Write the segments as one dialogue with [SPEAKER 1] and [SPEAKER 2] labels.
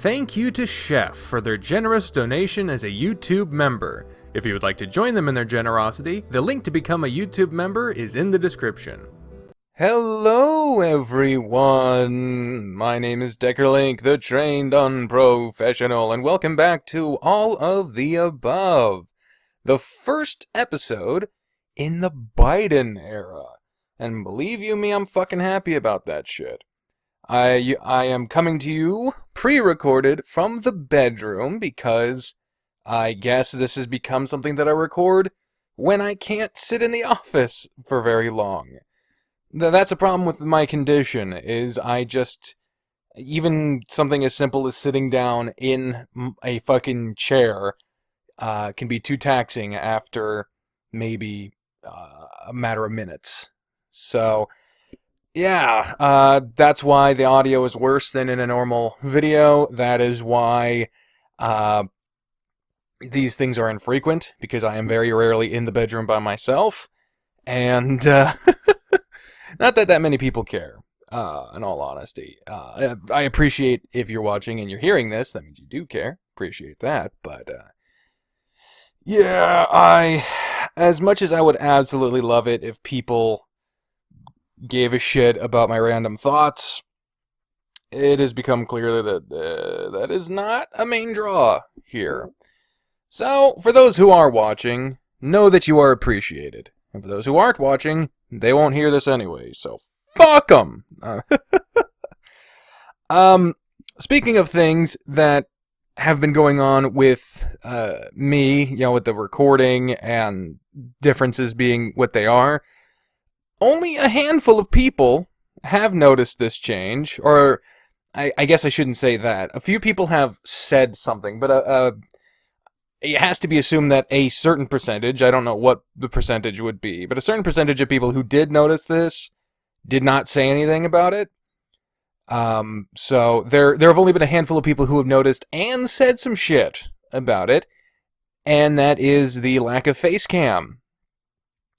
[SPEAKER 1] thank you to Chef for their generous donation as a YouTube member. If you would like to join them in their generosity, the link to become a YouTube member is in the description. Hello everyone! My name is Deckerlink, the trained unprofessional, and welcome back to All of the Above, the first episode in the Biden era. And believe you me, I'm fucking happy about that shit. I am coming to you pre-recorded from the bedroom because I guess this has become something that I record when I can't sit in the office for very long. That's a problem with my condition, is even something as simple as sitting down in a fucking chair can be too taxing after maybe a matter of minutes. So, yeah, that's why the audio is worse than in a normal video. That is why these things are infrequent, because I am very rarely in the bedroom by myself. And not that many people care, in all honesty. I appreciate if you're watching and you're hearing this. That means you do care. Appreciate that. But, yeah, as much as I would absolutely love it if people gave a shit about my random thoughts, it has become clear that that is not a main draw here. So, for those who are watching, know that you are appreciated. And for those who aren't watching, they won't hear this anyway, so fuck them! Speaking of things that have been going on with me, with the recording and differences being what they are, only a handful of people have noticed this change, or I guess I shouldn't say that. A few people have said something, but it has to be assumed that a certain percentage, I don't know what the percentage would be, but a certain percentage of people who did notice this did not say anything about it. So there have only been a handful of people who have noticed and said some shit about it, and that is the lack of face cam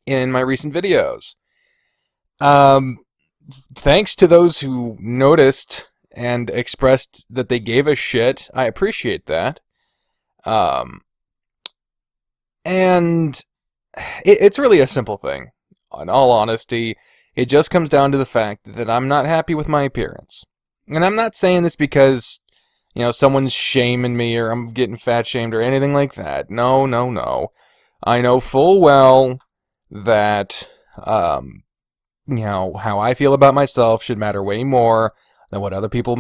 [SPEAKER 1] in my recent videos. Thanks to those who noticed and expressed that they gave a shit. I appreciate that. And it's really a simple thing. In all honesty, it just comes down to the fact that I'm not happy with my appearance. And I'm not saying this because, someone's shaming me or I'm getting fat shamed or anything like that. No. I know full well that, how I feel about myself should matter way more than what other people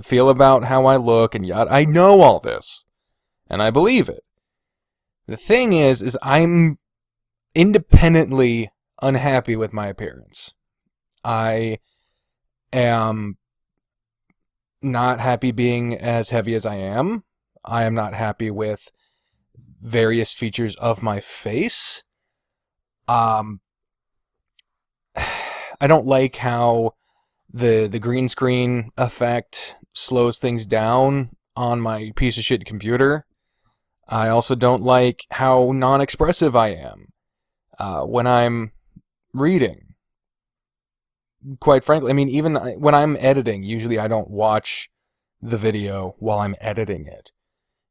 [SPEAKER 1] feel about how I look, and yet I know all this, and I believe it. The thing is I'm independently unhappy with my appearance. I am not happy being as heavy as I am. I am not happy with various features of my face. I don't like how the green screen effect slows things down on my piece of shit computer. I also don't like how non-expressive I am when I'm reading. Quite frankly, even when I'm editing, usually I don't watch the video while I'm editing it,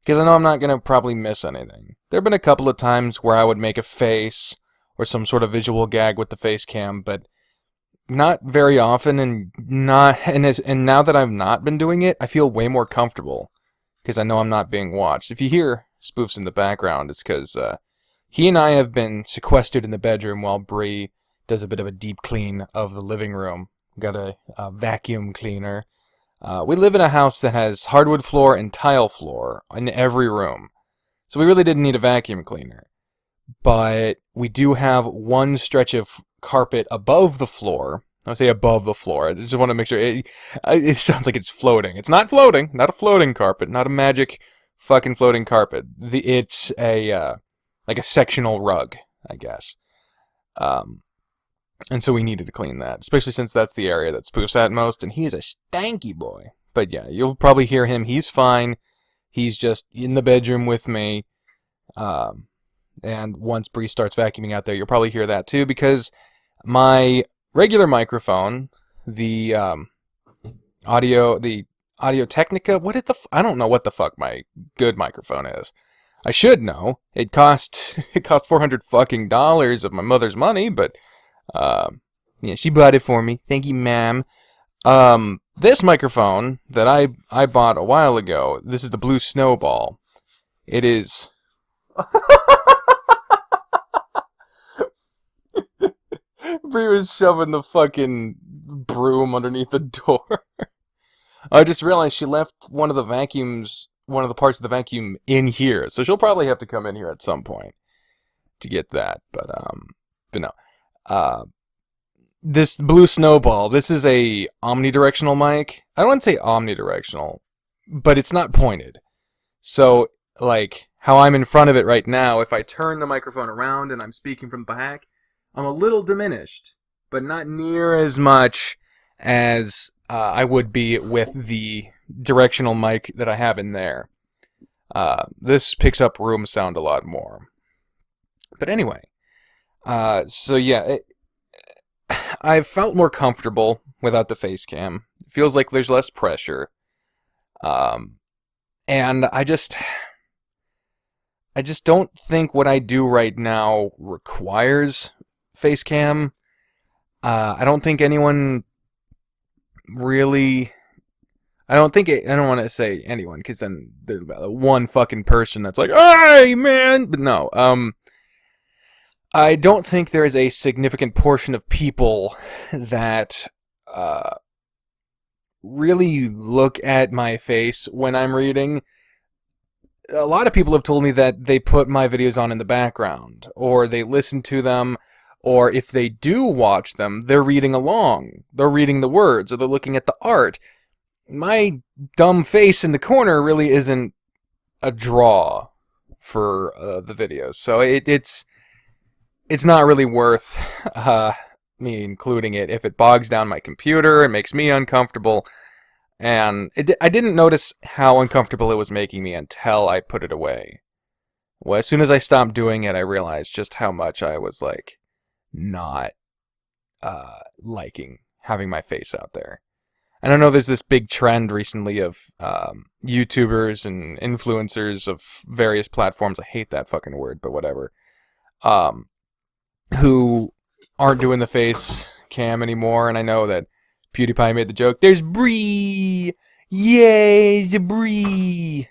[SPEAKER 1] because I know I'm not going to probably miss anything. There have been a couple of times where I would make a face or some sort of visual gag with the face cam, but not very often, and now that I've not been doing it, I feel way more comfortable, because I know I'm not being watched. If you hear spoofs in the background, it's because he and I have been sequestered in the bedroom while Bri does a bit of a deep clean of the living room. Got a vacuum cleaner. We live in a house that has hardwood floor and tile floor in every room, so we really didn't need a vacuum cleaner. But we do have one stretch of carpet above the floor. I say above the floor. I just want to make sure. It sounds like it's floating. It's not floating. Not a floating carpet. Not a magic fucking floating carpet. It's like a sectional rug, I guess. And so we needed to clean that, especially since that's the area that spoofs at most, and he's a stanky boy. But yeah, you'll probably hear him. He's fine. He's just in the bedroom with me. And once Bree starts vacuuming out there, you'll probably hear that too, because my regular microphone, the audio Audio Technica. What did I don't know what the fuck my good microphone is. I should know. It cost $400 fucking dollars of my mother's money, but yeah, she bought it for me. Thank you, ma'am. This microphone that I bought a while ago. This is the Blue Snowball. It is. Bri was shoving the fucking broom underneath the door. I just realized she left one of the parts of the vacuum in here, so she'll probably have to come in here at some point to get that. But no. This Blue Snowball, this is a omnidirectional mic. I don't want to say omnidirectional, but it's not pointed. So, like, how I'm in front of it right now, if I turn the microphone around and I'm speaking from the back, I'm a little diminished, but not near as much as I would be with the directional mic that I have in there. This picks up room sound a lot more. But anyway, so yeah, I've felt more comfortable without the face cam. It feels like there's less pressure. And I just don't think what I do right now requires face cam. I don't think anyone really... I don't want to say anyone, because then there's one fucking person that's like, "Hey, man!" But no, I don't think there is a significant portion of people that really look at my face when I'm reading. A lot of people have told me that they put my videos on in the background, or they listen to them, or if they do watch them, they're reading along. They're reading the words, or they're looking at the art. My dumb face in the corner really isn't a draw for the videos, so it's not really worth me including it if it bogs down my computer, it makes me uncomfortable, and I didn't notice how uncomfortable it was making me until I put it away. Well, as soon as I stopped doing it, I realized just how much I was, like, not liking having my face out there. And I know there's this big trend recently of YouTubers and influencers of various platforms, I hate that fucking word, but whatever, who aren't doing the face cam anymore, and I know that PewDiePie made the joke, "There's Bri! Yay, the Bri!"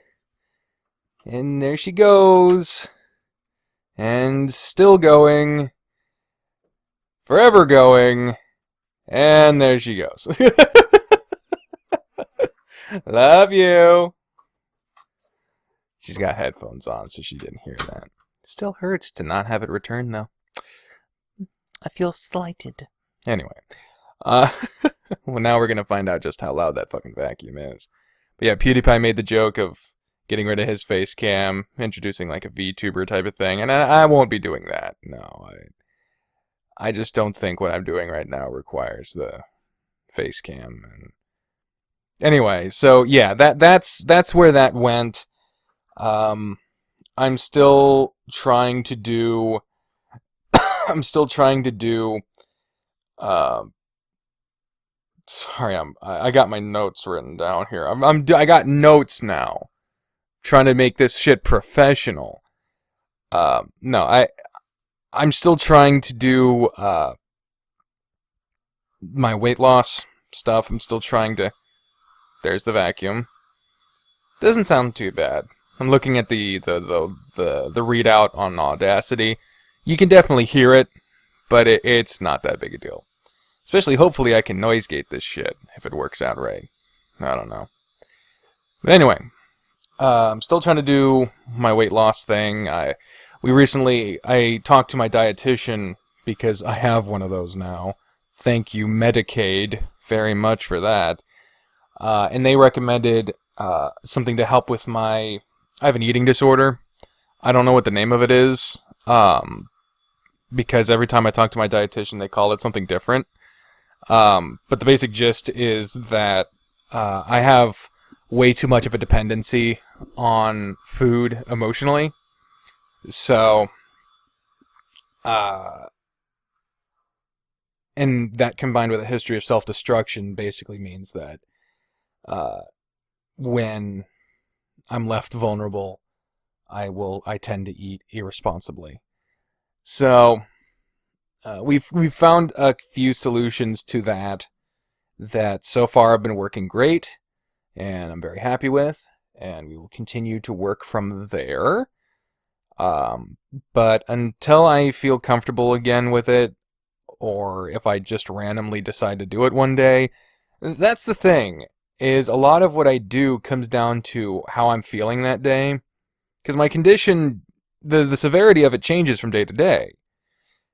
[SPEAKER 1] And there she goes. And still going. Forever going. And there she goes. Love you. She's got headphones on, so she didn't hear that. Still hurts to not have it returned, though. I feel slighted. Anyway. Well, now we're going to find out just how loud that fucking vacuum is. But yeah, PewDiePie made the joke of getting rid of his face cam, introducing like a VTuber type of thing, and I won't be doing that. No, I just don't think what I'm doing right now requires the face cam. And anyway, so yeah, that's where that went. I'm still trying to do. Sorry, I got my notes written down here. I got notes now. Trying to make this shit professional. No, I'm still trying to do my weight loss stuff. I'm still trying to. There's the vacuum. Doesn't sound too bad. I'm looking at the readout on Audacity. You can definitely hear it, but it's not that big a deal. Especially, hopefully, I can noise gate this shit if it works out right. I don't know. But anyway, I'm still trying to do my weight loss thing. I talked to my dietitian because I have one of those now. Thank you, Medicaid, very much for that. And they recommended something to help with I have an eating disorder. I don't know what the name of it is, because every time I talk to my dietitian, they call it something different. But the basic gist is that I have way too much of a dependency on food emotionally. So, and that combined with a history of self-destruction basically means that when I'm left vulnerable, I tend to eat irresponsibly. So we've found a few solutions to that so far have been working great, and I'm very happy with, and we will continue to work from there. But until I feel comfortable again with it, or if I just randomly decide to do it one day, that's the thing, is a lot of what I do comes down to how I'm feeling that day. Because my condition, the severity of it changes from day to day.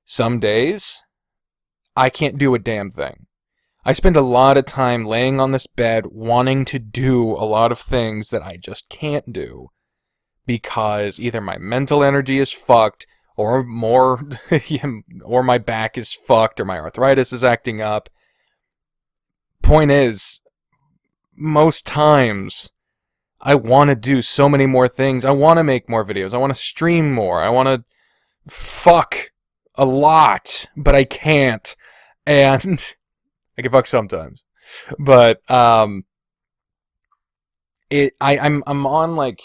[SPEAKER 1] Some days, I can't do a damn thing. I spend a lot of time laying on this bed wanting to do a lot of things that I just can't do. Because either my mental energy is fucked, or or my back is fucked, or my arthritis is acting up. Point is, most times, I want to do so many more things. I want to make more videos. I want to stream more. I want to fuck a lot, but I can't. And I can fuck sometimes. But I'm on like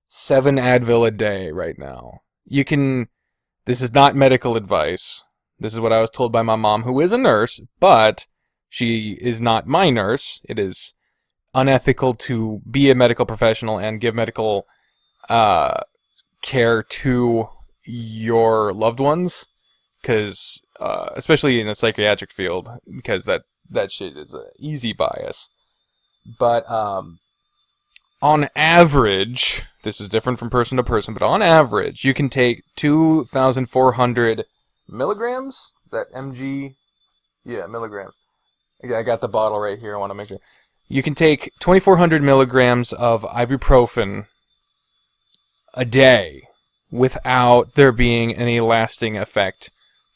[SPEAKER 1] 7 Advil a day right now. This is not medical advice. This is what I was told by my mom, who is a nurse, but she is not my nurse. It is unethical to be a medical professional and give medical care to your loved ones, because especially in the psychiatric field, because that shit is an easy bias. But on average, this is different from person to person, but on average, you can take 2,400 milligrams. Is that mg? Yeah, milligrams. I got the bottle right here. I want to make sure. You can take 2,400 milligrams of ibuprofen a day without there being any lasting effect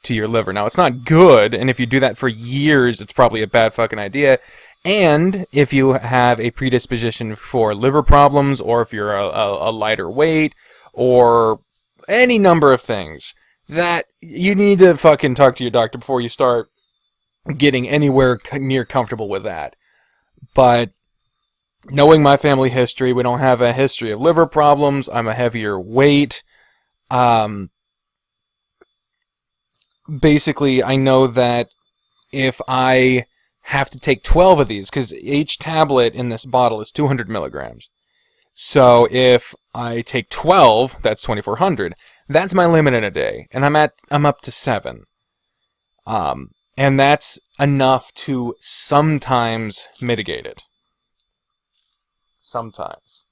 [SPEAKER 1] to your liver. Now, it's not good, and if you do that for years, it's probably a bad fucking idea. And if you have a predisposition for liver problems, or if you're a lighter weight, or any number of things, that you need to fucking talk to your doctor before you start getting anywhere near comfortable with that. But knowing my family history, we don't have a history of liver problems. I'm a heavier weight. Basically, I know that if I have to take 12 of these, because each tablet in this bottle is 200 milligrams. So if I take 12, that's 2,400. That's my limit in a day, and I'm up to 7. And that's enough to sometimes mitigate it. Sometimes.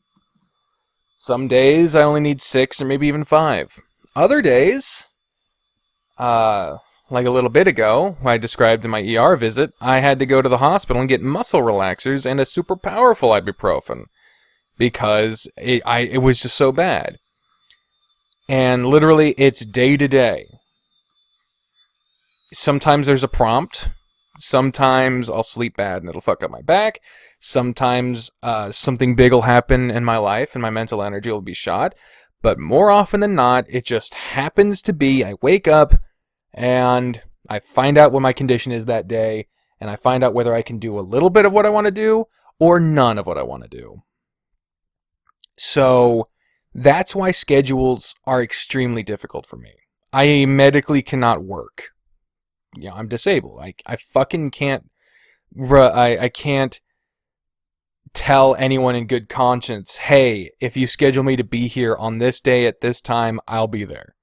[SPEAKER 1] Some days I only need 6 or maybe even 5. Other days, like a little bit ago, I described in my ER visit, I had to go to the hospital and get muscle relaxers and a super powerful ibuprofen because it was just so bad. And literally, it's day to day. Sometimes there's a prompt. Sometimes I'll sleep bad and it'll fuck up my back. Sometimes something big will happen in my life and my mental energy will be shot. But more often than not, it just happens to be I wake up and I find out what my condition is that day, and I find out whether I can do a little bit of what I want to do or none of what I want to do. So that's why schedules are extremely difficult for me. I medically cannot work. You know, I'm disabled. I fucking can't. I can't tell anyone in good conscience, hey, if you schedule me to be here on this day at this time, I'll be there.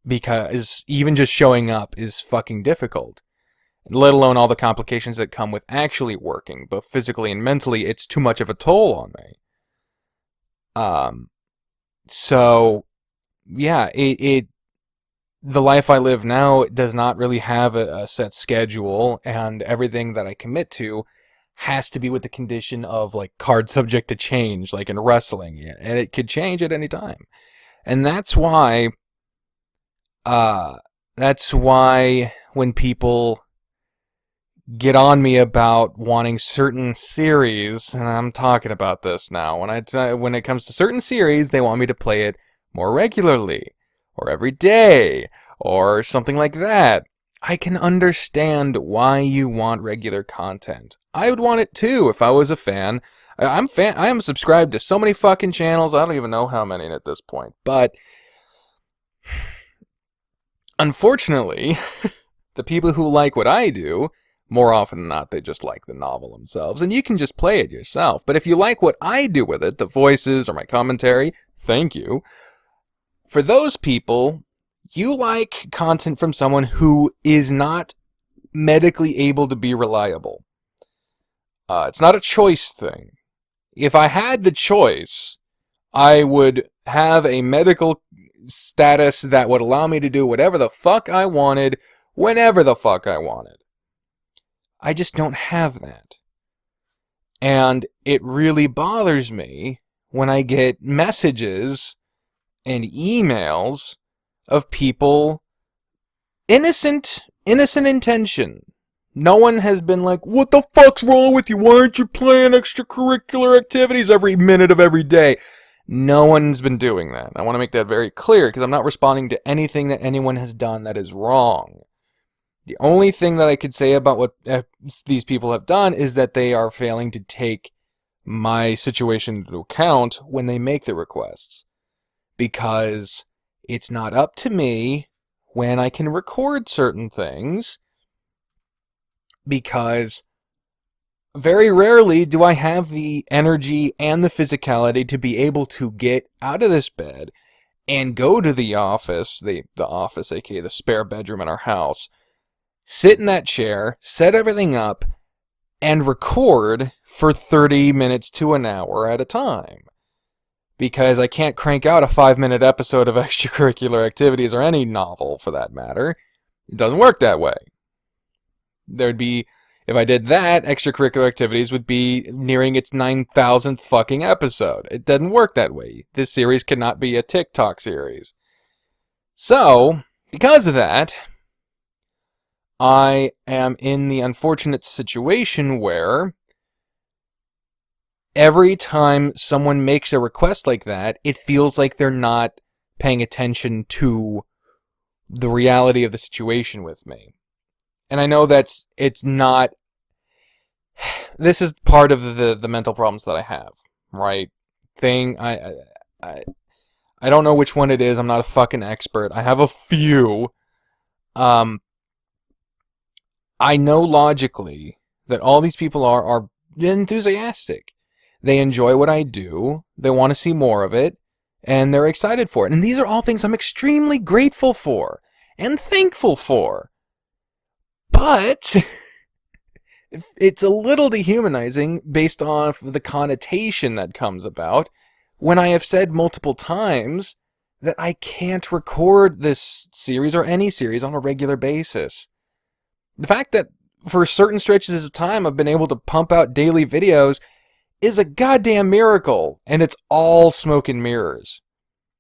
[SPEAKER 1] Because even just showing up is fucking difficult. Let alone all the complications that come with actually working, both physically and mentally. It's too much of a toll on me. So, yeah, the life I live now does not really have a set schedule, and everything that I commit to has to be with the condition of, like, card subject to change, like in wrestling, and it could change at any time. And that's why when people get on me about wanting certain series, and I'm talking about this now, when it comes to certain series, they want me to play it more regularly, or every day, or something like that. I can understand why you want regular content. I would want it too if I was a fan. I am subscribed to so many fucking channels. I don't even know how many at this point. But unfortunately, the people who like what I do, more often than not, they just like the novel themselves. And you can just play it yourself. But if you like what I do with it, the voices or my commentary, thank you. For those people, you like content from someone who is not medically able to be reliable. It's not a choice thing. If I had the choice, I would have a medical status that would allow me to do whatever the fuck I wanted, whenever the fuck I wanted. I just don't have that. And it really bothers me when I get messages and emails of people, innocent intention. No one has been like, what the fuck's wrong with you? Why aren't you playing extracurricular activities every minute of every day? No one's been doing that. I want to make that very clear because I'm not responding to anything that anyone has done that is wrong. The only thing that I could say about what these people have done is that they are failing to take my situation into account when they make the requests. Because it's not up to me when I can record certain things, because very rarely do I have the energy and the physicality to be able to get out of this bed and go to the office, the office, aka the spare bedroom in our house, sit in that chair, set everything up, and record for 30 minutes to an hour at a time. Because I can't crank out a 5-minute episode of extracurricular activities, or any novel for that matter. It doesn't work that way. If I did that, extracurricular activities would be nearing its 9,000th fucking episode. It doesn't work that way. This series cannot be a TikTok series. So, because of that, I am in the unfortunate situation where every time someone makes a request like that, it feels like they're not paying attention to the reality of the situation with me. And I know it's not... This is part of the mental problems that I have, right? I don't know which one it is. I'm not a fucking expert. I have a few. I know logically that all these people are enthusiastic. They enjoy what I do, they want to see more of it, and they're excited for it. And these are all things I'm extremely grateful for and thankful for. But it's a little dehumanizing based off the connotation that comes about when I have said multiple times that I can't record this series or any series on a regular basis. The fact that for certain stretches of time I've been able to pump out daily videos is a goddamn miracle, and it's all smoke and mirrors.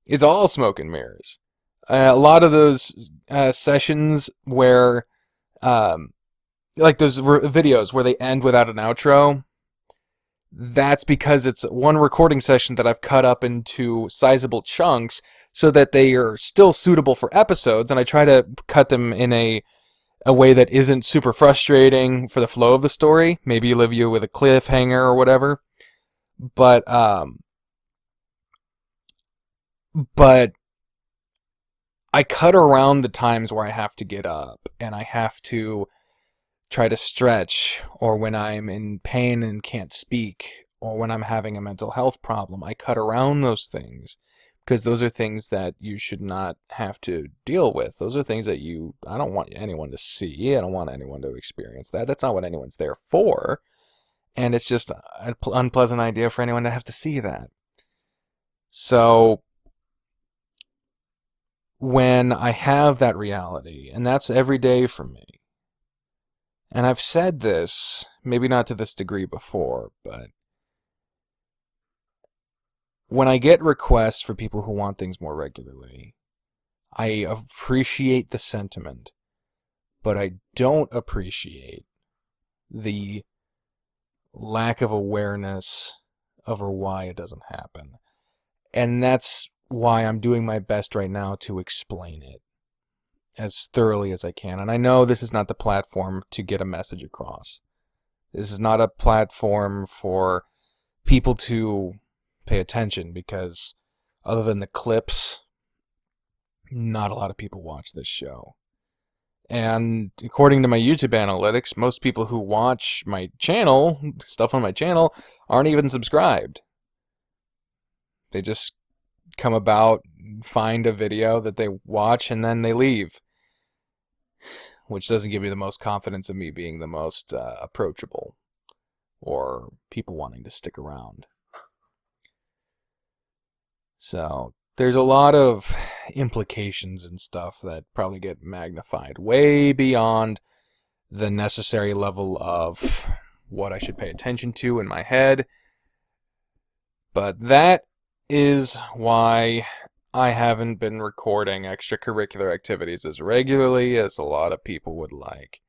[SPEAKER 1] It's all smoke and mirrors. A lot of those sessions where, like those videos where they end without an outro, that's because it's one recording session that I've cut up into sizable chunks so that they are still suitable for episodes, and I try to cut them in a way that isn't super frustrating for the flow of the story. Maybe leave you with a cliffhanger or whatever. But I cut around the times where I have to get up and I have to try to stretch, or when I'm in pain and can't speak, or when I'm having a mental health problem. I cut around those things because those are things that you should not have to deal with. Those are things that I don't want anyone to see. I don't want anyone to experience that. That's not what anyone's there for. And it's just an unpleasant idea for anyone to have to see that. So, when I have that reality, and that's every day for me, and I've said this, maybe not to this degree before, but when I get requests for people who want things more regularly, I appreciate the sentiment, but I don't appreciate the lack of awareness over why it doesn't happen. And that's why I'm doing my best right now to explain it as thoroughly as I can. And I know this is not the platform to get a message across. This is not a platform for people to pay attention, because other than the clips, not a lot of people watch this show. And according to my YouTube analytics, most people who watch my channel, stuff on my channel, aren't even subscribed. They just come about, find a video that they watch, and then they leave. Which doesn't give me the most confidence of me being the most approachable, or people wanting to stick around. So there's a lot of implications and stuff that probably get magnified way beyond the necessary level of what I should pay attention to in my head. But that is why I haven't been recording extracurricular activities as regularly as a lot of people would like.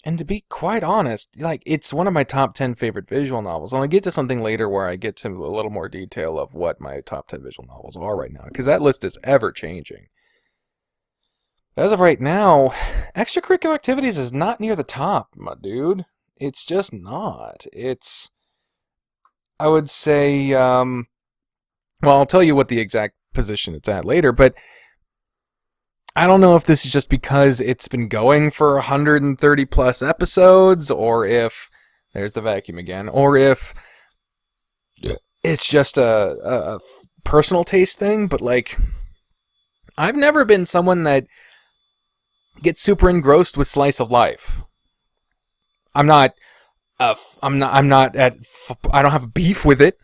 [SPEAKER 1] And to be quite honest, like, it's one of my top 10 favorite visual novels. And I'll get to something later where I get to a little more detail of what my top 10 visual novels are right now, because that list is ever changing. As of right now, extracurricular activities is not near the top, my dude. It's just not. It's, I would say, well, I'll tell you what the exact position it's at later, but I don't know if this is just because it's been going for 130 plus episodes, or if, there's the vacuum again, or if it's just a personal taste thing, but like, I've never been someone that gets super engrossed with slice of life. I don't have beef with it.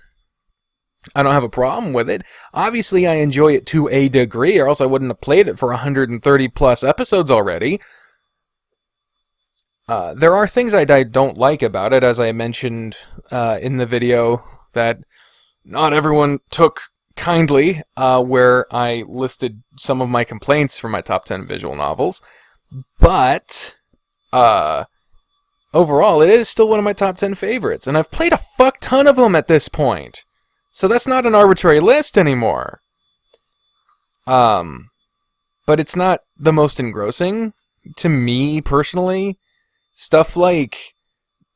[SPEAKER 1] I don't have a problem with it. Obviously, I enjoy it to a degree, or else I wouldn't have played it for 130 plus episodes already. There are things I don't like about it, as I mentioned in the video that not everyone took kindly, where I listed some of my complaints for my top 10 visual novels. But overall, it is still one of my top 10 favorites, and I've played a fuck ton of them at this point. So that's not an arbitrary list anymore. But it's not the most engrossing to me personally. Stuff like,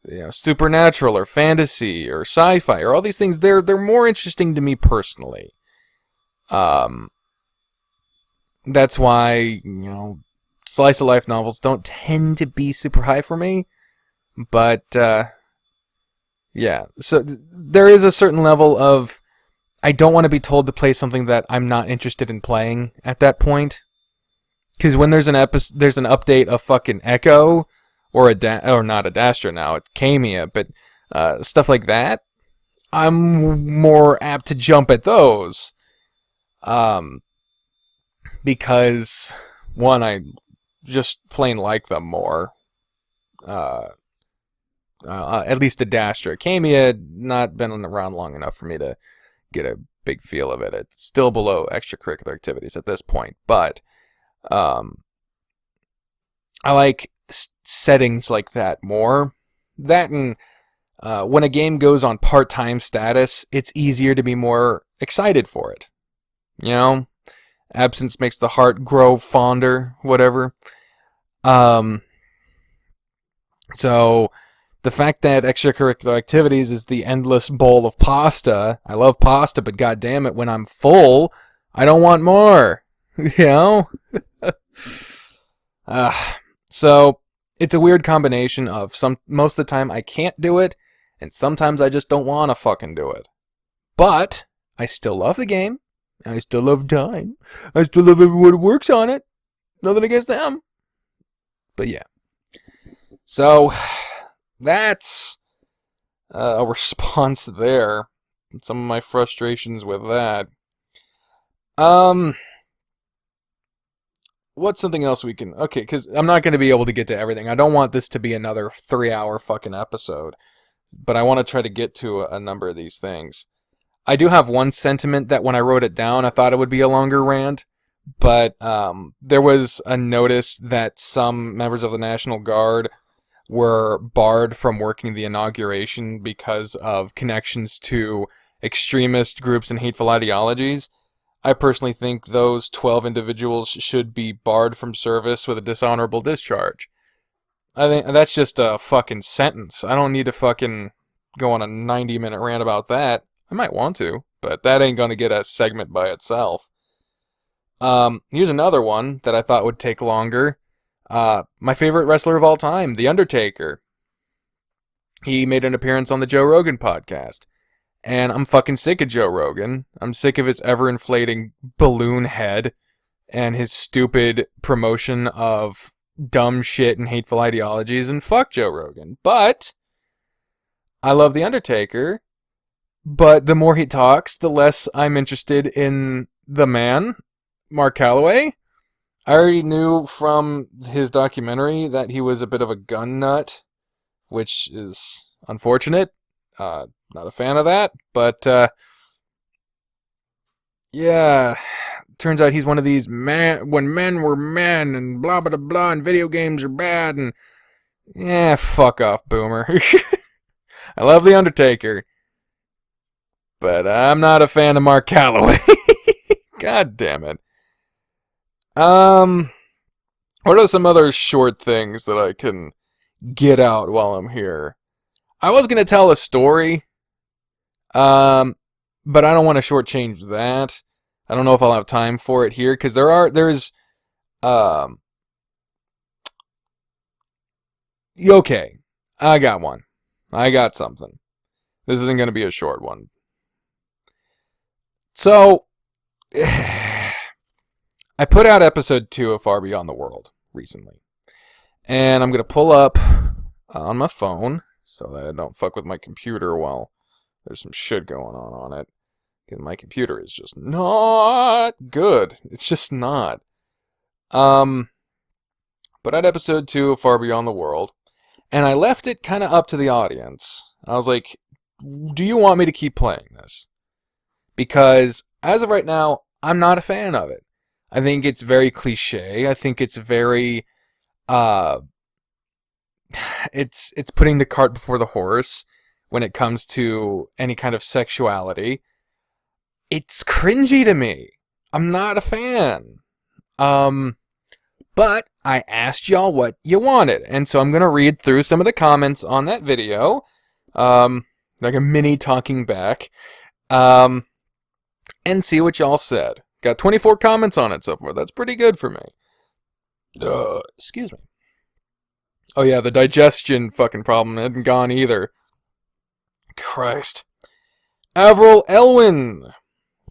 [SPEAKER 1] you know, supernatural or fantasy or sci-fi or all these things, they're more interesting to me personally. That's why, you know, slice of life novels don't tend to be super high for me. But yeah, so there is a certain level of, I don't want to be told to play something that I'm not interested in playing at that point. Because when there's an update of fucking Echo, or or not Adastra now, it's Kamiya, but stuff like that, I'm more apt to jump at those. Because, one, I just plain like them more. At least Adastra. Kamiya, not been around long enough for me to get a big feel of it. It's still below extracurricular activities at this point, but I like settings like that more. That, and when a game goes on part-time status, it's easier to be more excited for it. You know? Absence makes the heart grow fonder, whatever. So the fact that extracurricular activities is the endless bowl of pasta. I love pasta, but goddamn it, when I'm full, I don't want more. You know? So it's a weird combination of most of the time I can't do it, and sometimes I just don't want to fucking do it. But I still love the game. I still love time. I still love everyone who works on it. Nothing against them. But yeah. So that's a response there. Some of my frustrations with that. What's something else we can... Okay, because I'm not going to be able to get to everything. I don't want this to be another 3-hour fucking episode. But I want to try to get to a number of these things. I do have one sentiment that when I wrote it down, I thought it would be a longer rant. But there was a notice that some members of the National Guard were barred from working the inauguration because of connections to extremist groups and hateful ideologies. I personally think those 12 individuals should be barred from service with a dishonorable discharge. I think that's just a fucking sentence. I don't need to fucking go on a 90-minute rant about that. I might want to, but that ain't going to get a segment by itself. Here's another one that I thought would take longer. My favorite wrestler of all time, The Undertaker. He made an appearance on the Joe Rogan podcast. And I'm fucking sick of Joe Rogan. I'm sick of his ever-inflating balloon head and his stupid promotion of dumb shit and hateful ideologies, and fuck Joe Rogan. But I love The Undertaker, but the more he talks, the less I'm interested in the man, Mark Calloway. I already knew from his documentary that he was a bit of a gun nut, which is unfortunate. Not a fan of that, but yeah, turns out he's one of these when men were men and blah blah blah and video games are bad and yeah, fuck off, boomer. I love The Undertaker, but I'm not a fan of Mark Calloway. God damn it. What are some other short things that I can get out while I'm here? I was gonna tell a story, but I don't want to shortchange that. I don't know if I'll have time for it here, because there's, okay, I got one. I got something. This isn't gonna be a short one. So, I put out episode 2 of Far Beyond the World recently, and I'm gonna pull up on my phone so that I don't fuck with my computer while there's some shit going on it. Because my computer is just not good. It's just not. But at episode 2 of Far Beyond the World, and I left it kind of up to the audience. I was like, do you want me to keep playing this? Because as of right now, I'm not a fan of it. I think it's very cliche. I think it's very, it's putting the cart before the horse when it comes to any kind of sexuality. It's cringy to me. I'm not a fan. But I asked y'all what you wanted, and so I'm gonna read through some of the comments on that video, like a mini talking back, and see what y'all said. Got 24 comments on it so far. That's pretty good for me. Excuse me. Oh yeah, the digestion fucking problem hadn't gone either. Christ. Avril Elwin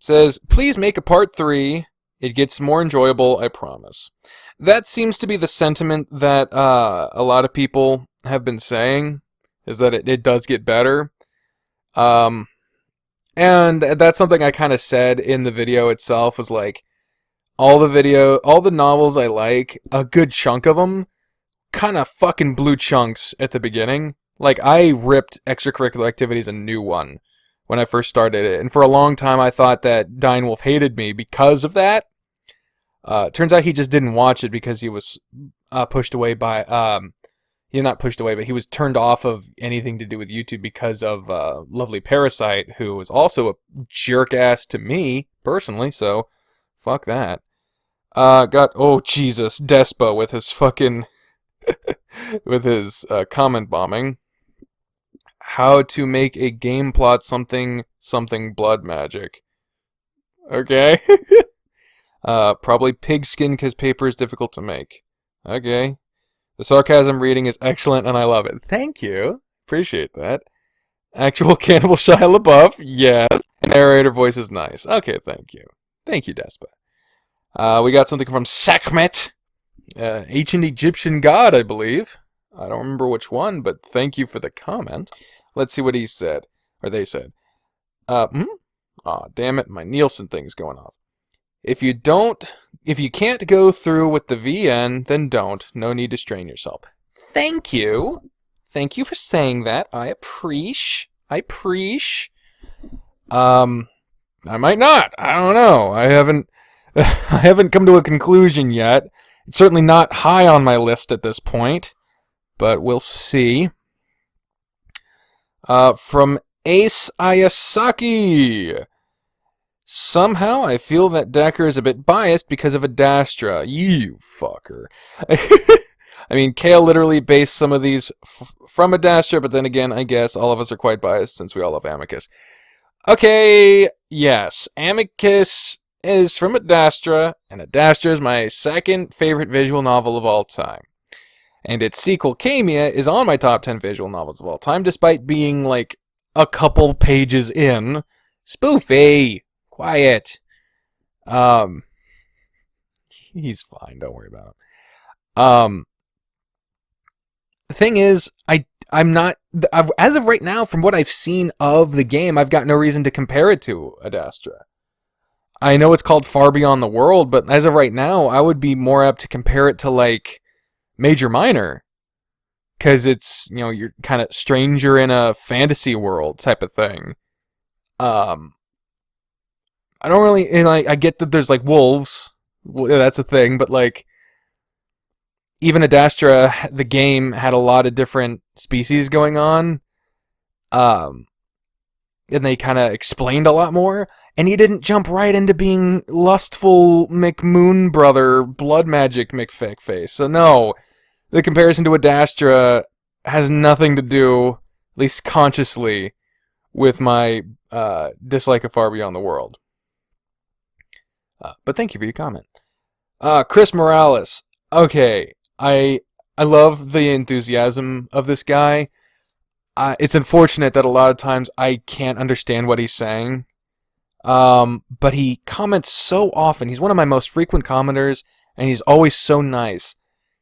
[SPEAKER 1] says, please make a part 3. It gets more enjoyable, I promise. That seems to be the sentiment that a lot of people have been saying, is that it does get better. And that's something I kind of said in the video itself, was like, all the novels I like, a good chunk of them, kind of fucking blew chunks at the beginning. Like, I ripped Extracurricular Activities a new one when I first started it, and for a long time I thought that Dying Wolf hated me because of that. Turns out he just didn't watch it because he was pushed away by, not pushed away, but he was turned off of anything to do with YouTube because of Lovely Parasite, who was also a jerk-ass to me, personally, so fuck that. Oh Jesus, Despa with his fucking, with his comment bombing. How to make a game plot something blood magic. Okay. Probably pigskin because paper is difficult to make. Okay. The sarcasm reading is excellent and I love it. Thank you. Appreciate that. Actual cannibal Shia LaBeouf. Yes. Narrator voice is nice. Okay, thank you. Thank you, Despa. We got something from Sekhmet. Ancient Egyptian god, I believe. I don't remember which one, but thank you for the comment. Let's see what he said. Or they said. Aw, damn it, my Nielsen thing's going off. If you can't go through with the VN, then don't. No need to strain yourself. Thank you. Thank you for saying that. I appreciate. I might not. I don't know. I haven't come to a conclusion yet. It's certainly not high on my list at this point, but we'll see. From Ace Ayasaki. Somehow I feel that Decker is a bit biased because of Adastra. You fucker. I mean, Kale literally based some of these from Adastra, but then again, I guess all of us are quite biased since we all love Amicus. Okay, yes, Amicus is from Adastra, and Adastra is my second favorite visual novel of all time. And its sequel, Kamia, is on my top 10 visual novels of all time, despite being, like, a couple pages in. Spoofy! Quiet. He's fine, don't worry about him. The thing is, I'm not... as of right now, from what I've seen of the game, I've got no reason to compare it to Adastra. I know it's called Far Beyond the World, but as of right now, I would be more apt to compare it to, like, Major Minor, because it's, you know, you're kind of stranger in a fantasy world type of thing. I don't really, and I get that there's like wolves, that's a thing, but like even Adastra, the game had a lot of different species going on, and they kind of explained a lot more. And he didn't jump right into being lustful McMoon brother, blood magic McFakeface. So no, the comparison to Adastra has nothing to do, at least consciously, with my dislike of Far Beyond the World. But thank you for your comment. Chris Morales. Okay, I love the enthusiasm of this guy. It's unfortunate that a lot of times I can't understand what he's saying. But he comments so often. He's one of my most frequent commenters, and he's always so nice.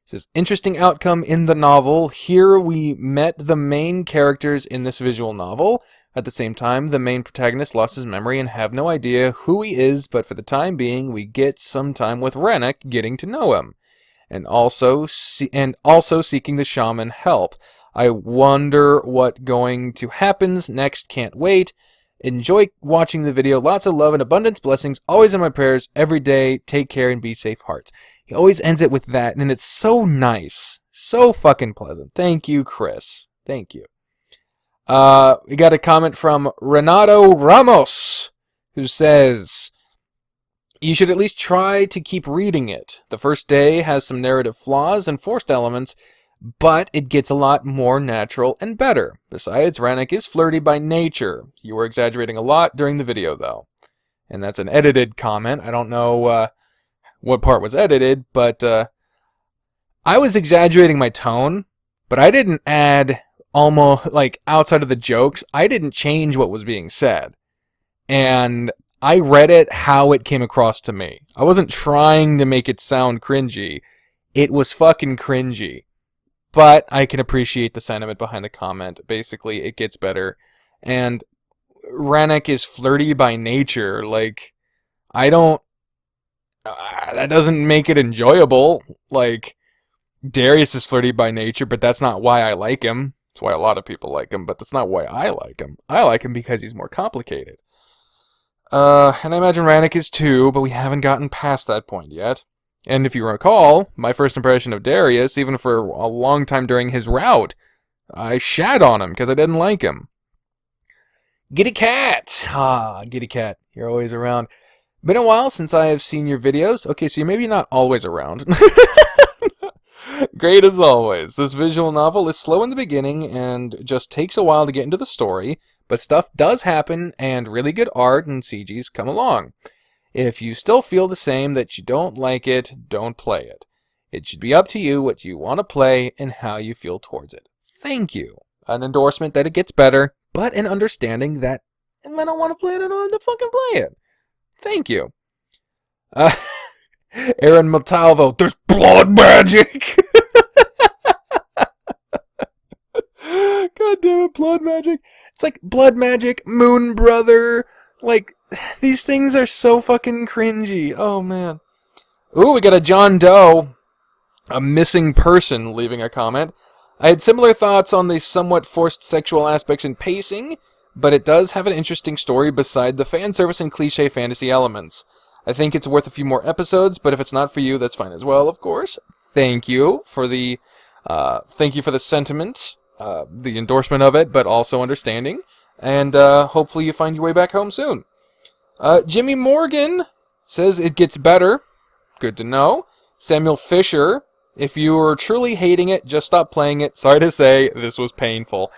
[SPEAKER 1] He says, interesting outcome in the novel. Here we met the main characters in this visual novel. At the same time, the main protagonist lost his memory and have no idea who he is, but for the time being, we get some time with Rennek getting to know him. And also seeking the shaman help. I wonder what going to happens next. Can't wait. Enjoy watching the video. Lots of love and abundance. Blessings. Always in my prayers. Every day. Take care and be safe, hearts. He always ends it with that, and it's so nice. So fucking pleasant. Thank you, Chris. Thank you. We got a comment from Renato Ramos, who says, you should at least try to keep reading it. The first day has some narrative flaws and forced elements, but it gets a lot more natural and better. Besides, Rennek is flirty by nature. You were exaggerating a lot during the video, though. And that's an edited comment. I don't know what part was edited, but I was exaggerating my tone, but I didn't add almost, like, outside of the jokes, I didn't change what was being said. And I read it how it came across to me. I wasn't trying to make it sound cringy. It was fucking cringy. But I can appreciate the sentiment behind the comment. Basically, it gets better. And Rennek is flirty by nature. Like, I don't... that doesn't make it enjoyable. Like, Darius is flirty by nature, but that's not why I like him. That's why a lot of people like him, but that's not why I like him. I like him because he's more complicated. And I imagine Rennek is too, but we haven't gotten past that point yet. And if you recall, my first impression of Darius, even for a long time during his route, I shat on him because I didn't like him. Giddy Cat! Ah, Giddy Cat, you're always around. Been a while since I have seen your videos. Okay, so you're maybe not always around. Great as always. This visual novel is slow in the beginning and just takes a while to get into the story, but stuff does happen and really good art and CGs come along. If you still feel the same that you don't like it, don't play it. It should be up to you what you want to play and how you feel towards it. Thank you. An endorsement that it gets better, but an understanding that if I don't want to play it, I don't have to fucking play it. Thank you. Aaron Montalvo, there's blood magic! God damn it, blood magic. It's like blood magic, Moon Brother, like... These things are so fucking cringy. Oh, man. Ooh, we got a John Doe, a missing person, leaving a comment. I had similar thoughts on the somewhat forced sexual aspects and pacing, but it does have an interesting story beside the fan service and cliche fantasy elements. I think it's worth a few more episodes, but if it's not for you, that's fine as well, of course. Thank you for the sentiment, the endorsement of it, but also understanding. And hopefully you find your way back home soon. Jimmy Morgan says it gets better. Good to know. Samuel Fisher If you were truly hating it, just stop playing it. Sorry to say, this was painful.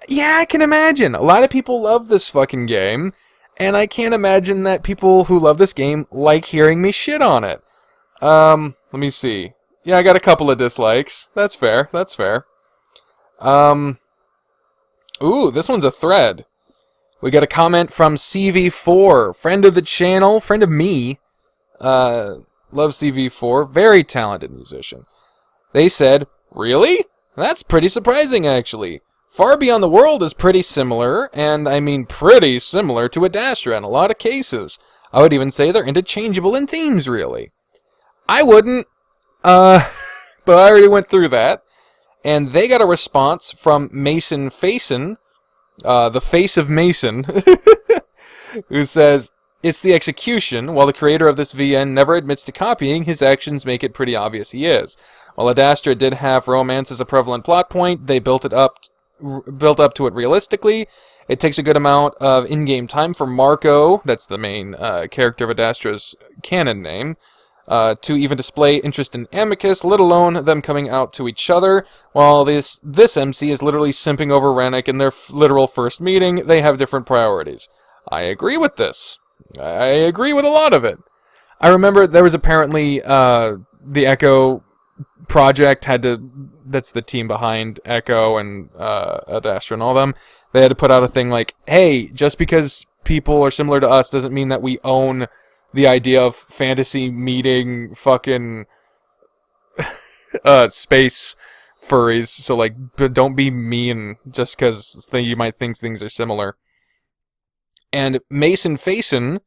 [SPEAKER 1] Yeah, I can imagine. A lot of people love this fucking game, and I can't imagine that people who love this game like hearing me shit on it. Let me see. Yeah, I got a couple of dislikes. That's fair. That's fair. Ooh, this one's a thread. We got a comment from CV4, friend of the channel, friend of me. Love CV4, very talented musician. They said, really? That's pretty surprising, actually. Far Beyond the World is pretty similar, and I mean pretty similar to Adastra in a lot of cases. I would even say they're interchangeable in themes, really. I wouldn't, but I already went through that. And they got a response from Mason Facin, the face of Mason, who says, it's the execution. While the creator of this VN never admits to copying, his actions make it pretty obvious he is. While Adastra did have romance as a prevalent plot point, they built up to it realistically. It takes a good amount of in-game time for Marco, that's the main character of Adastra's canon name, to even display interest in Amicus, let alone them coming out to each other. While this MC is literally simping over Rennick in their literal first meeting, they have different priorities. I agree with this. I agree with a lot of it. I remember there was apparently the Echo project that's the team behind Echo and Adastra and all them, they had to put out a thing like, hey, just because people are similar to us doesn't mean that we own the idea of fantasy meeting fucking space furries, so like, don't be mean just because you might think things are similar. And Mason Facin,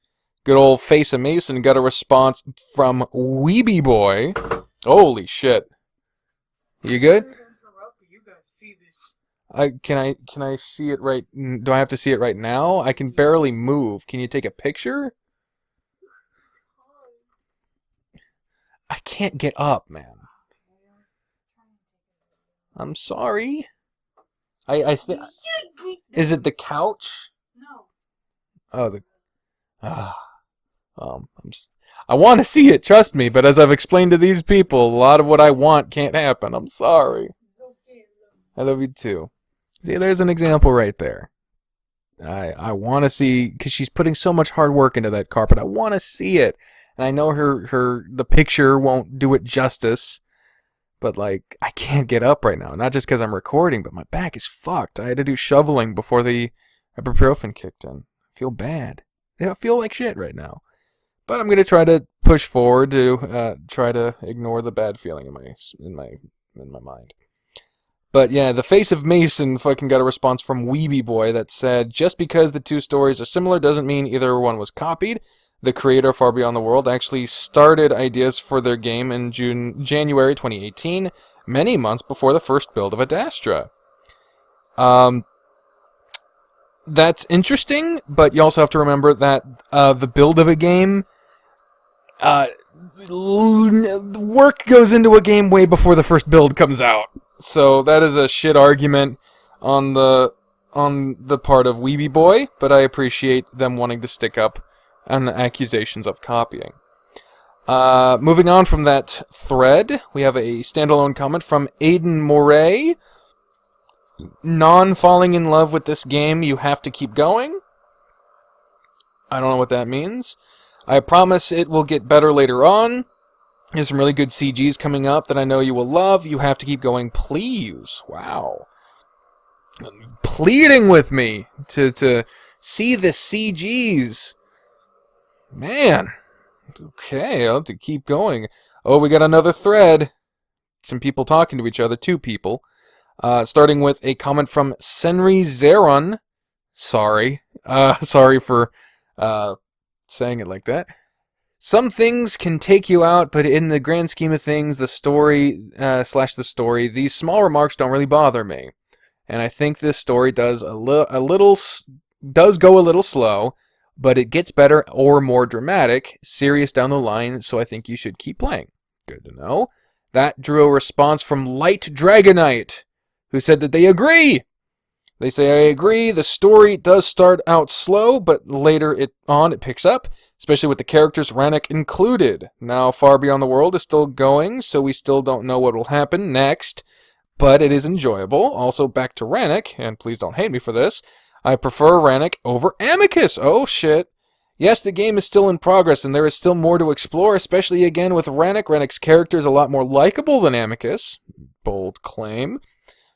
[SPEAKER 1] good old Face of Mason, got a response from Weeby Boy. Holy shit. You good? Can I see it right? Do I have to see it right now? I can barely move. Can you take a picture? I can't get up, man. I'm sorry. I think. Is it the couch?
[SPEAKER 2] No.
[SPEAKER 1] Oh, I want to see it, trust me, but as I've explained to these people, a lot of what I want can't happen. I'm sorry. I love you too. See, there's an example right there. I want to see, because she's putting so much hard work into that carpet. I want to see it. And I know the picture won't do it justice, but like, I can't get up right now. Not just because I'm recording, but my back is fucked. I had to do shoveling before the ibuprofen kicked in. I feel bad. I feel like shit right now. But I'm going to try to push forward to try to ignore the bad feeling in my mind. But yeah, the Face of Mason fucking got a response from Weeby Boy that said, just because the two stories are similar doesn't mean either one was copied. The creator of Far Beyond the World actually started ideas for their game in January 2018, many months before the first build of Adastra. That's interesting, but you also have to remember that the build of a game, work goes into a game way before the first build comes out. So that is a shit argument on the part of Weeby Boy, but I appreciate them wanting to stick up on the accusations of copying. Moving on from that thread, we have a standalone comment from Aiden Moray. Non-falling in love with this game, you have to keep going. I don't know what that means. I promise it will get better later on. There's some really good CGs coming up that I know you will love. You have to keep going, please. Wow. Pleading with me to see the CGs. Man. Okay, I'll have to keep going. Oh, we got another thread. Some people talking to each other. Two people. Starting with a comment from Senri Zeron. Sorry. Sorry for saying it like that. Some things can take you out, but in the grand scheme of things, the story, these small remarks don't really bother me. And I think this story does go a little slow, but it gets better or more dramatic, serious down the line, so I think you should keep playing. Good to know. That drew a response from Light Dragonite, who said that they agree. They say, I agree, the story does start out slow, but later it picks up. especially with the characters Rannoch included. Now, Far Beyond the World is still going, so we still don't know what will happen next, but it is enjoyable. Also, back to Rannoch, and please don't hate me for this, I prefer Rannoch over Amicus. Oh, shit. Yes, the game is still in progress, and there is still more to explore, especially again with Rannoch. Rannoch's character is a lot more likable than Amicus. Bold claim.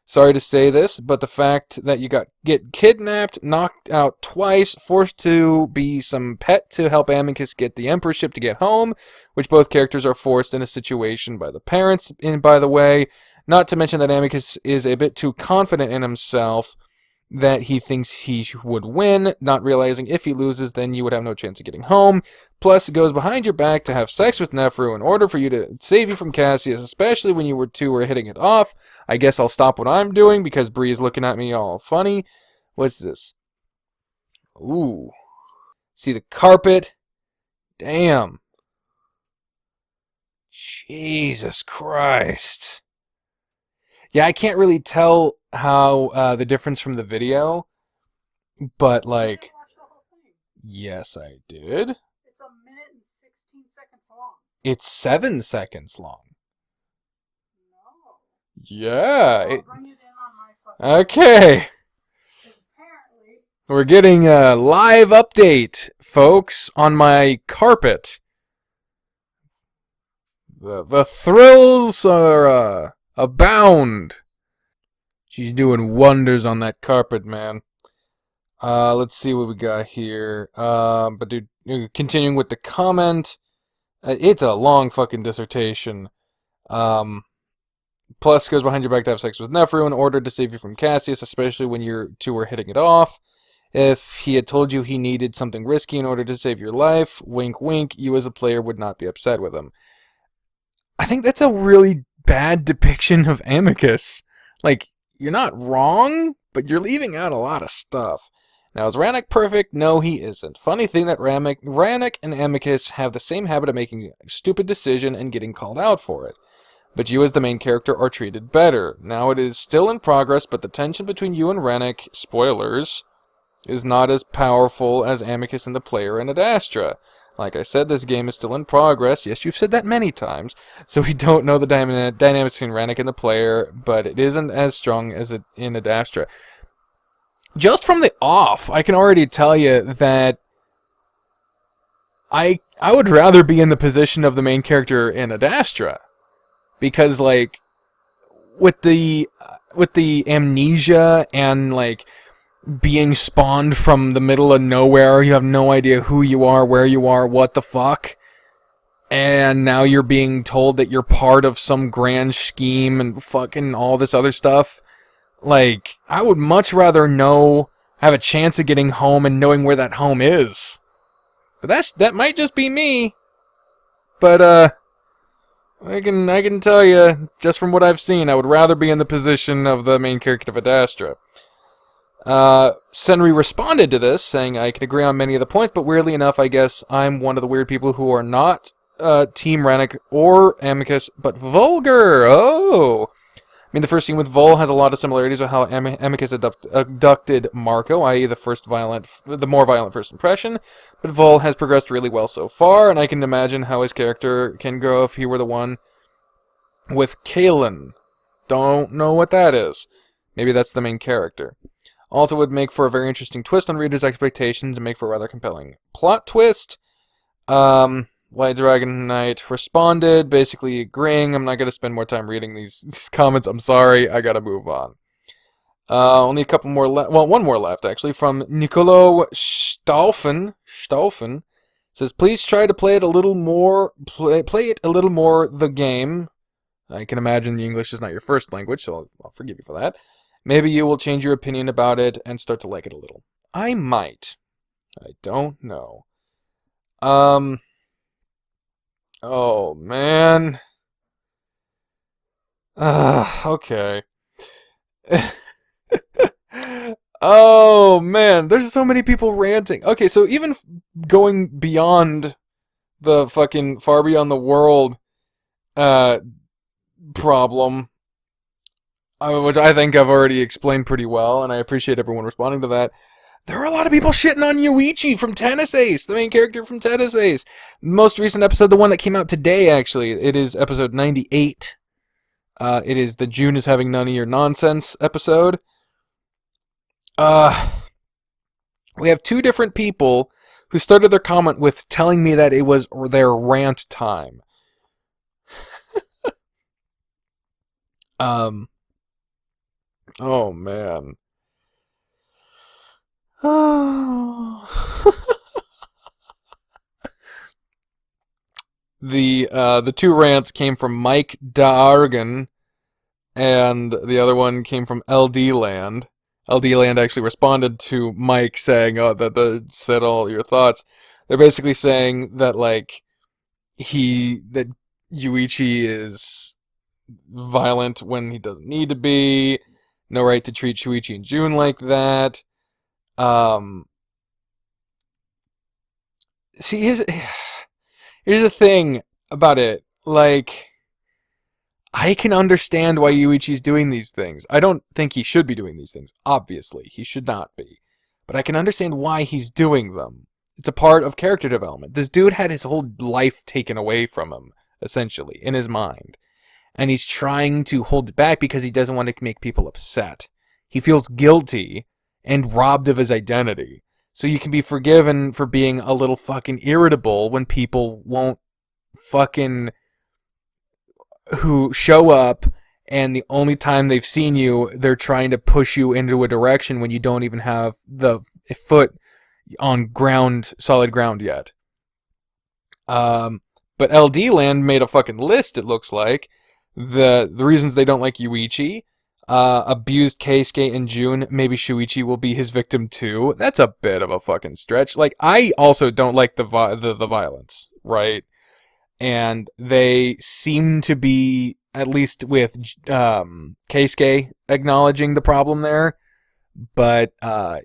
[SPEAKER 1] Sorry to say this, but the fact that you get kidnapped, knocked out twice, forced to be some pet to help Amicus get the Emperorship to get home, which both characters are forced in a situation by the parents, and by the way, not to mention that Amicus is a bit too confident in himself, that he thinks he would win, not realizing if he loses, then you would have no chance of getting home. Plus, it goes behind your back to have sex with Nefaru in order for you to save you from Cassius, especially when you two were hitting it off. I guess I'll stop what I'm doing because Bree is looking at me all funny. What's this? Ooh. See the carpet? Damn. Jesus Christ. Yeah, I can't really tell how the difference from the video, but like, yes, I did.
[SPEAKER 2] It's 1 minute and 16 seconds long.
[SPEAKER 1] It's 7 seconds long.
[SPEAKER 2] No.
[SPEAKER 1] Yeah.
[SPEAKER 2] I'll bring it in on my fucking
[SPEAKER 1] Okay.
[SPEAKER 2] Apparently.
[SPEAKER 1] We're getting a live update, folks, on my carpet. The thrills are abound. She's doing wonders on that carpet, man. Let's see what we got here. But dude, continuing with the comment, it's a long fucking dissertation. Plus, goes behind your back to have sex with Nefaru in order to save you from Cassius, especially when you two were hitting it off. If he had told you he needed something risky in order to save your life, wink wink, you as a player would not be upset with him. I think that's a really bad depiction of Amicus. Like, you're not wrong, but you're leaving out a lot of stuff. Now, is Rannoch perfect? No, he isn't. Funny thing that Rannoch and Amicus have the same habit of making a stupid decision and getting called out for it. But you as the main character are treated better. Now, it is still in progress, but the tension between you and Rannoch, spoilers, is not as powerful as Amicus and the player in Ad Astra. Like I said, this game is still in progress. Yes, you've said that many times. So we don't know the dynamics between Rannoch and the player, but it isn't as strong as it in Ad Astra. Just from the off, I can already tell you that I would rather be in the position of the main character in Ad Astra. Because, like, with the amnesia and, like, being spawned from the middle of nowhere, you have no idea who you are, where you are, what the fuck, and now you're being told that you're part of some grand scheme and fucking all this other stuff. Like, I would much rather have a chance of getting home and knowing where that home is. But that might just be me. But I can tell you, just from what I've seen, I would rather be in the position of the main character of Ad Astra. Senri responded to this, saying, I can agree on many of the points, but weirdly enough, I guess I'm one of the weird people who are not Team Rannoch or Amicus, but Vulgar. Oh! I mean, the first scene with Vol has a lot of similarities with how Amicus abducted Marco, i.e. the more violent first impression, but Vol has progressed really well so far, and I can imagine how his character can grow if he were the one with Kalen. Don't know what that is. Maybe that's the main character. Also would make for a very interesting twist on readers' expectations and make for a rather compelling plot twist. White Dragon Knight responded, basically agreeing. I'm not going to spend more time reading these comments. I'm sorry. I got to move on. Only a couple more left. Well, one more left, actually, from Nicolo Stauffen. Says, please try to play it a little more, play it a little more, the game. I can imagine the English is not your first language, so I'll forgive you for that. Maybe you will change your opinion about it and start to like it a little. I might. I don't know. Oh, man. Okay. Oh, man. There's so many people ranting. Okay, so even going beyond the fucking Far Beyond the World problem, which I think I've already explained pretty well, and I appreciate everyone responding to that. There are a lot of people shitting on Yuichi from Tennis Ace, the main character from Tennis Ace. Most recent episode, the one that came out today, actually, it is episode 98. It is the June is having none of your nonsense episode. We have two different people who started their comment with telling me that it was their rant time. Oh man. Oh. The two rants came from Mike Dargan, and the other one came from LD Land. LD Land actually responded to Mike saying, "Oh, that said all your thoughts." They're basically saying that like that Yuichi is violent when he doesn't need to be. No right to treat Shuichi and June like that. See, here's the thing about it. Like, I can understand why Yuichi's doing these things. I don't think he should be doing these things. Obviously, he should not be. But I can understand why he's doing them. It's a part of character development. This dude had his whole life taken away from him, essentially, in his mind. And he's trying to hold it back because he doesn't want to make people upset. He feels guilty and robbed of his identity. So you can be forgiven for being a little fucking irritable when people won't fucking who show up and the only time they've seen you, they're trying to push you into a direction when you don't even have the foot on solid ground yet. But LD Land made a fucking list, it looks like. The reasons they don't like Yuichi. Abused Keisuke and June. Maybe Shuichi will be his victim too. That's a bit of a fucking stretch. Like, I also don't like the violence, right? And they seem to be, at least with Keisuke, acknowledging the problem there. But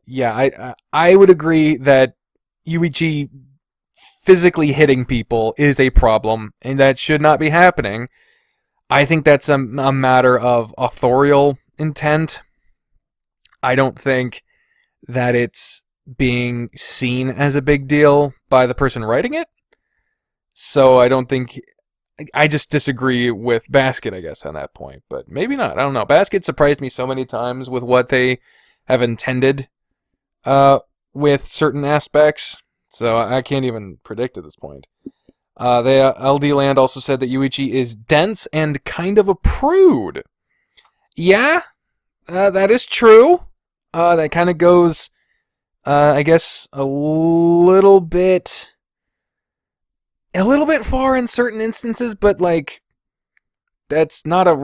[SPEAKER 1] yeah, I would agree that Yuichi physically hitting people is a problem, and that should not be happening. I think that's a matter of authorial intent. I don't think that it's being seen as a big deal by the person writing it. So I just disagree with Basket, I guess, on that point. But maybe not. I don't know. Basket surprised me so many times with what they have intended with certain aspects. So I can't even predict at this point. LD Land also said that Yuichi is dense and kind of a prude. Yeah, that is true. That kind of goes, I guess, a little bit far in certain instances, but like, that's not a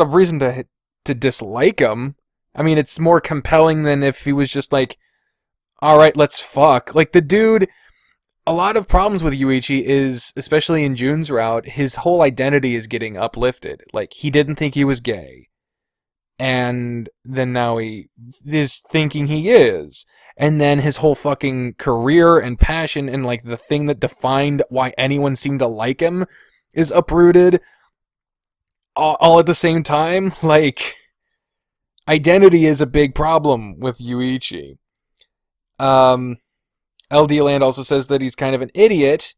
[SPEAKER 1] reason to dislike him. I mean, it's more compelling than if he was just like, all right, let's fuck. Like, the dude. A lot of problems with Yuichi is, especially in June's route, his whole identity is getting uplifted. Like, he didn't think he was gay. And then now he is thinking he is. And then his whole fucking career and passion and, like, the thing that defined why anyone seemed to like him is uprooted. All at the same time. Like, identity is a big problem with Yuichi. LD Land also says that he's kind of an idiot.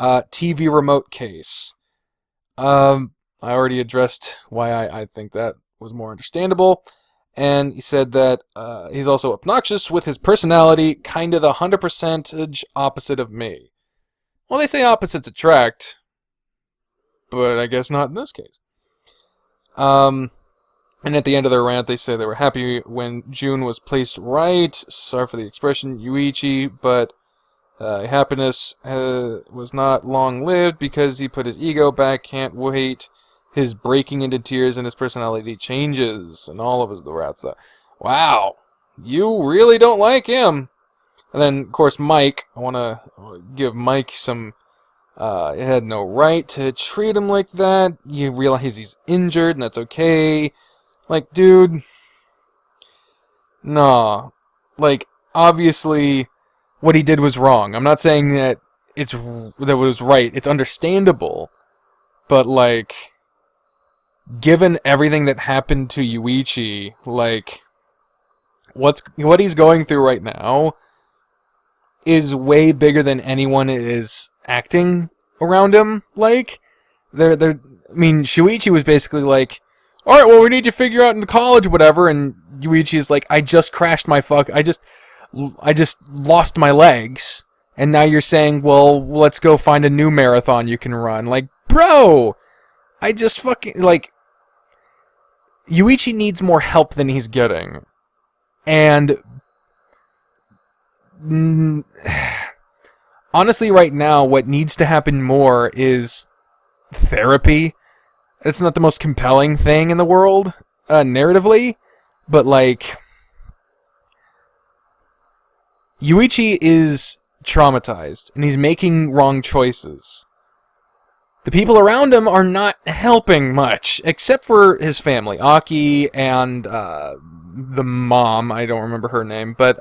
[SPEAKER 1] TV remote case. I already addressed why I think that was more understandable. And he said that he's also obnoxious with his personality, kind of the 100% opposite of me. Well, they say opposites attract, but I guess not in this case. And at the end of their rant, they say they were happy when June was placed right. Sorry for the expression, Yuichi, but happiness was not long-lived because he put his ego back. Can't wait. His breaking into tears and his personality changes. And all of the rats, though. Wow. You really don't like him. And then, of course, Mike. I want to give Mike some... He had no right to treat him like that. You realize he's injured, and that's okay. Like, dude, nah. Like, obviously, what he did was wrong. I'm not saying that that was right. It's understandable. But, like, given everything that happened to Yuichi, like, what he's going through right now is way bigger than anyone is acting around him. Like, I mean, Shuichi was basically like, all right, well, we need to figure out in college, whatever. And Yuichi's like, I just crashed my I just lost my legs. And now you're saying, well, let's go find a new marathon you can run. Like, bro, I just fucking, like, Yuichi needs more help than he's getting. And honestly, right now, what needs to happen more is therapy. It's not the most compelling thing in the world, narratively, but like, Yuichi is traumatized, and he's making wrong choices. The people around him are not helping much, except for his family, Aki and the mom. I don't remember her name, but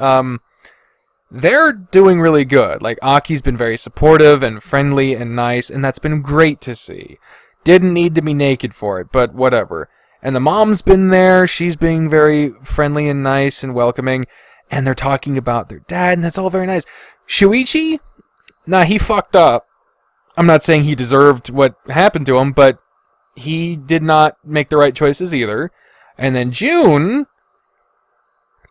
[SPEAKER 1] they're doing really good. Like, Aki's been very supportive and friendly and nice, and that's been great to see. Didn't need to be naked for it, but whatever. And the mom's been there. She's being very friendly and nice and welcoming. And they're talking about their dad, and that's all very nice. Shuichi? Nah, he fucked up. I'm not saying he deserved what happened to him, but he did not make the right choices either. And then June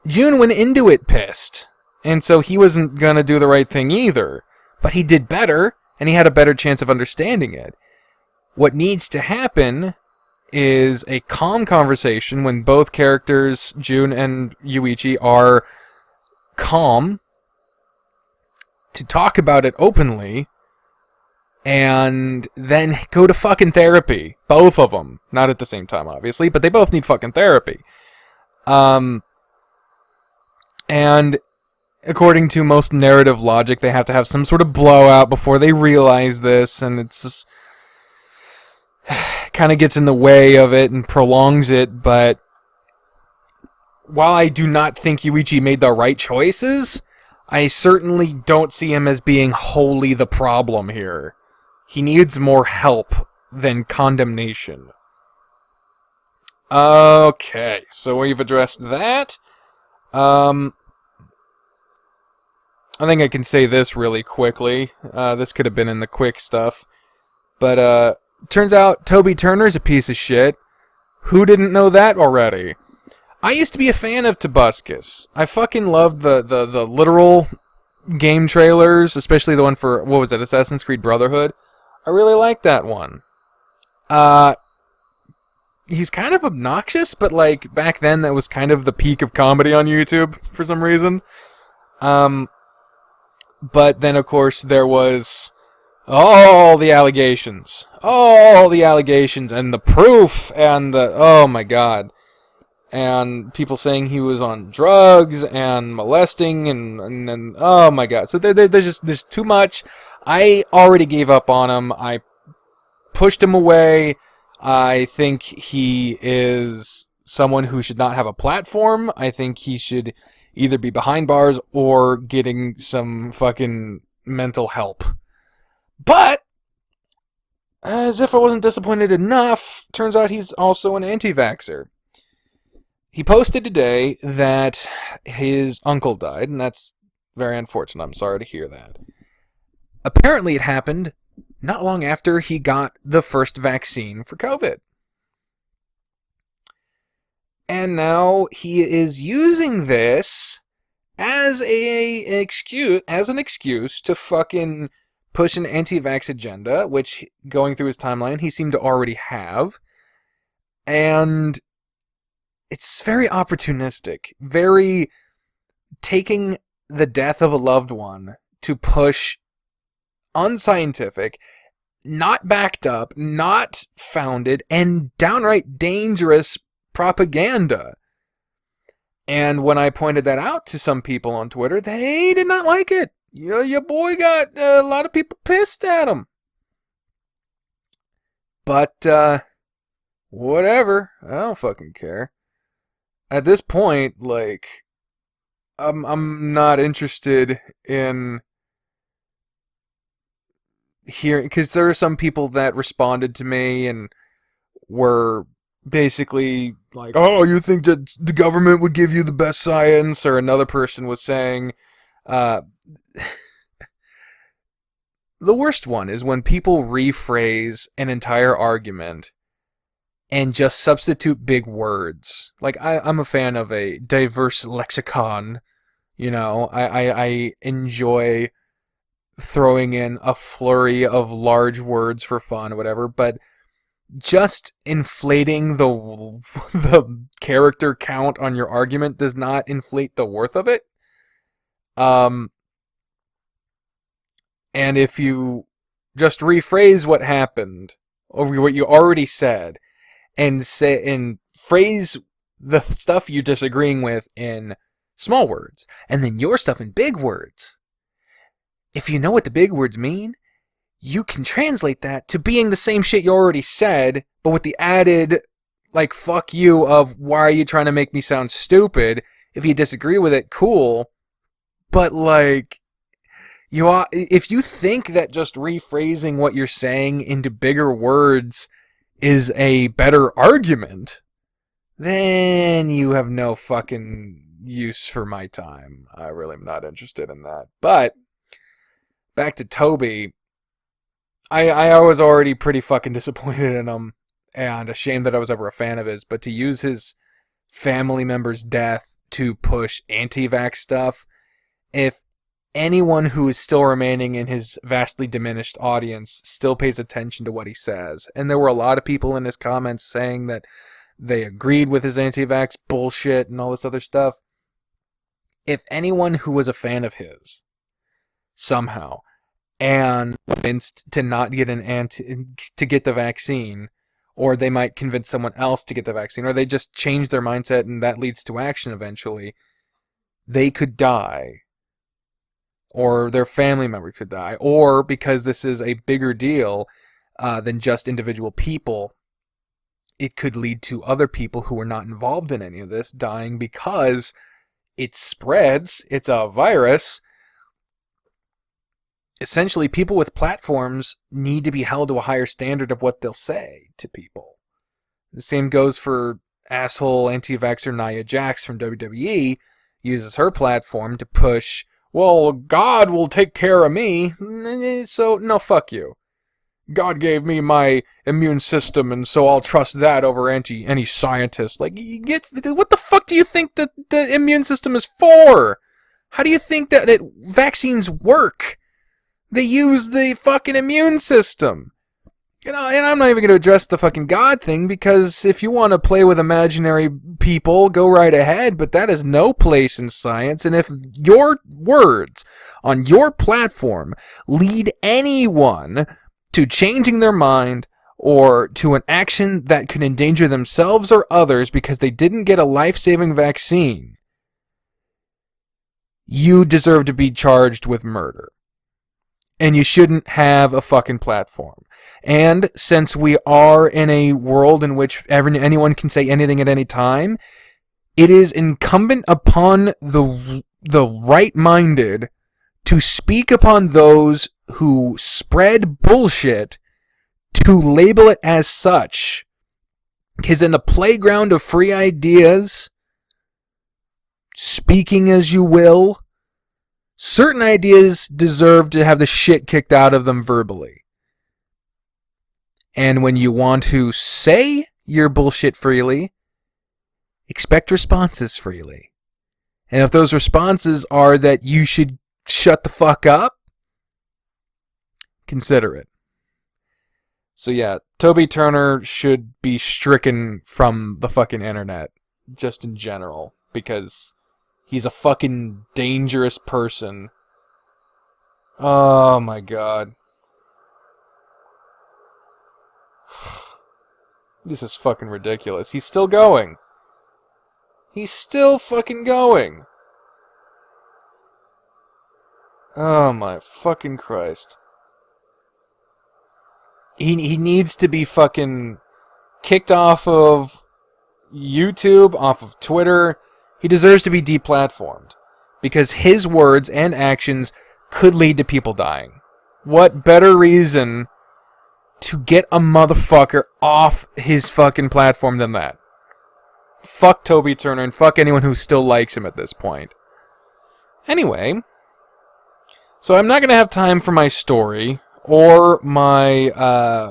[SPEAKER 1] went into it pissed. And so he wasn't gonna do the right thing either. But he did better, and he had a better chance of understanding it. What needs to happen is a calm conversation when both characters, June and Yuichi, are calm, to talk about it openly, and then go to fucking therapy. Both of them. Not at the same time, obviously, but they both need fucking therapy. And according to most narrative logic, they have to have some sort of blowout before they realize this, and it's just kind of gets in the way of it and prolongs it. But while I do not think Yuichi made the right choices, I certainly don't see him as being wholly the problem here. He needs more help than condemnation. Okay, so we've addressed that. I think I can say this really quickly. This could have been in the quick stuff. But, turns out Toby Turner's a piece of shit. Who didn't know that already? I used to be a fan of Tobuscus. I fucking loved the literal game trailers, especially the one for, what was it, Assassin's Creed Brotherhood. I really liked that one. He's kind of obnoxious, but like back then that was kind of the peak of comedy on YouTube for some reason. But then of course there was all the allegations and the proof and the, oh my god. And people saying he was on drugs and molesting and oh my god. So there's too much. I already gave up on him. I pushed him away. I think he is someone who should not have a platform. I think he should either be behind bars or getting some fucking mental help. But as if I wasn't disappointed enough, turns out he's also an anti-vaxxer. He posted today that his uncle died, and that's very unfortunate. I'm sorry to hear that. Apparently it happened not long after he got the first vaccine for COVID. And now he is using this as an excuse to fucking push an anti-vax agenda, which, going through his timeline, he seemed to already have. And it's very opportunistic, very taking the death of a loved one to push unscientific, not backed up, not founded, and downright dangerous propaganda. And when I pointed that out to some people on Twitter, they did not like it. Your boy got a lot of people pissed at him. But, whatever. I don't fucking care. At this point, like, I'm not interested in hearing, because there are some people that responded to me and were basically like, oh, you think that the government would give you the best science? Or another person was saying, the worst one is when people rephrase an entire argument and just substitute big words. Like, I'm a fan of a diverse lexicon. You know, I enjoy throwing in a flurry of large words for fun or whatever, but just inflating the character count on your argument does not inflate the worth of it. And if you just rephrase what happened over what you already said and phrase the stuff you're disagreeing with in small words and then your stuff in big words, if you know what the big words mean, you can translate that to being the same shit you already said, but with the added, like, fuck you of, why are you trying to make me sound stupid? If you disagree with it, cool. But, like, if you think that just rephrasing what you're saying into bigger words is a better argument, then you have no fucking use for my time. I really am not interested in that. But back to Toby, I was already pretty fucking disappointed in him and ashamed that I was ever a fan of his, but to use his family member's death to push anti-vax stuff, if anyone who is still remaining in his vastly diminished audience still pays attention to what he says, and there were a lot of people in his comments saying that they agreed with his anti-vax bullshit and all this other stuff, if anyone who was a fan of his somehow and convinced to not get to get the vaccine, or they might convince someone else to get the vaccine, or they just change their mindset and that leads to action eventually, they could die, or their family member could die, or because this is a bigger deal than just individual people, it could lead to other people who are not involved in any of this dying because it spreads. It's a virus. Essentially, people with platforms need to be held to a higher standard of what they'll say to people. The same goes for asshole anti-vaxxer Nia Jax from WWE, uses her platform to push, well, God will take care of me, so no, fuck you. God gave me my immune system, and so I'll trust that over any scientist. Like, what the fuck do you think that the immune system is for? How do you think that vaccines work? They use the fucking immune system. You know, and I'm not even going to address the fucking God thing, because if you want to play with imaginary people, go right ahead, but that has no place in science, and if your words on your platform lead anyone to changing their mind or to an action that could endanger themselves or others because they didn't get a life-saving vaccine, you deserve to be charged with murder. And you shouldn't have a fucking platform. And since we are in a world in which anyone can say anything at any time, it is incumbent upon the right-minded to speak upon those who spread bullshit, to label it as such. Because in the playground of free ideas, speaking as you will, certain ideas deserve to have the shit kicked out of them verbally. And when you want to say your bullshit freely, expect responses freely. And if those responses are that you should shut the fuck up, consider it. So yeah, Toby Turner should be stricken from the fucking internet, just in general, because he's a fucking dangerous person. Oh my god. This is fucking ridiculous. He's still going. He's still fucking going. Oh my fucking Christ. He needs to be fucking kicked off of YouTube, off of Twitter. He deserves to be deplatformed, because his words and actions could lead to people dying. What better reason to get a motherfucker off his fucking platform than that. Fuck Toby Turner and fuck anyone who still likes him at this point. Anyway, so I'm not going to have time for my story or my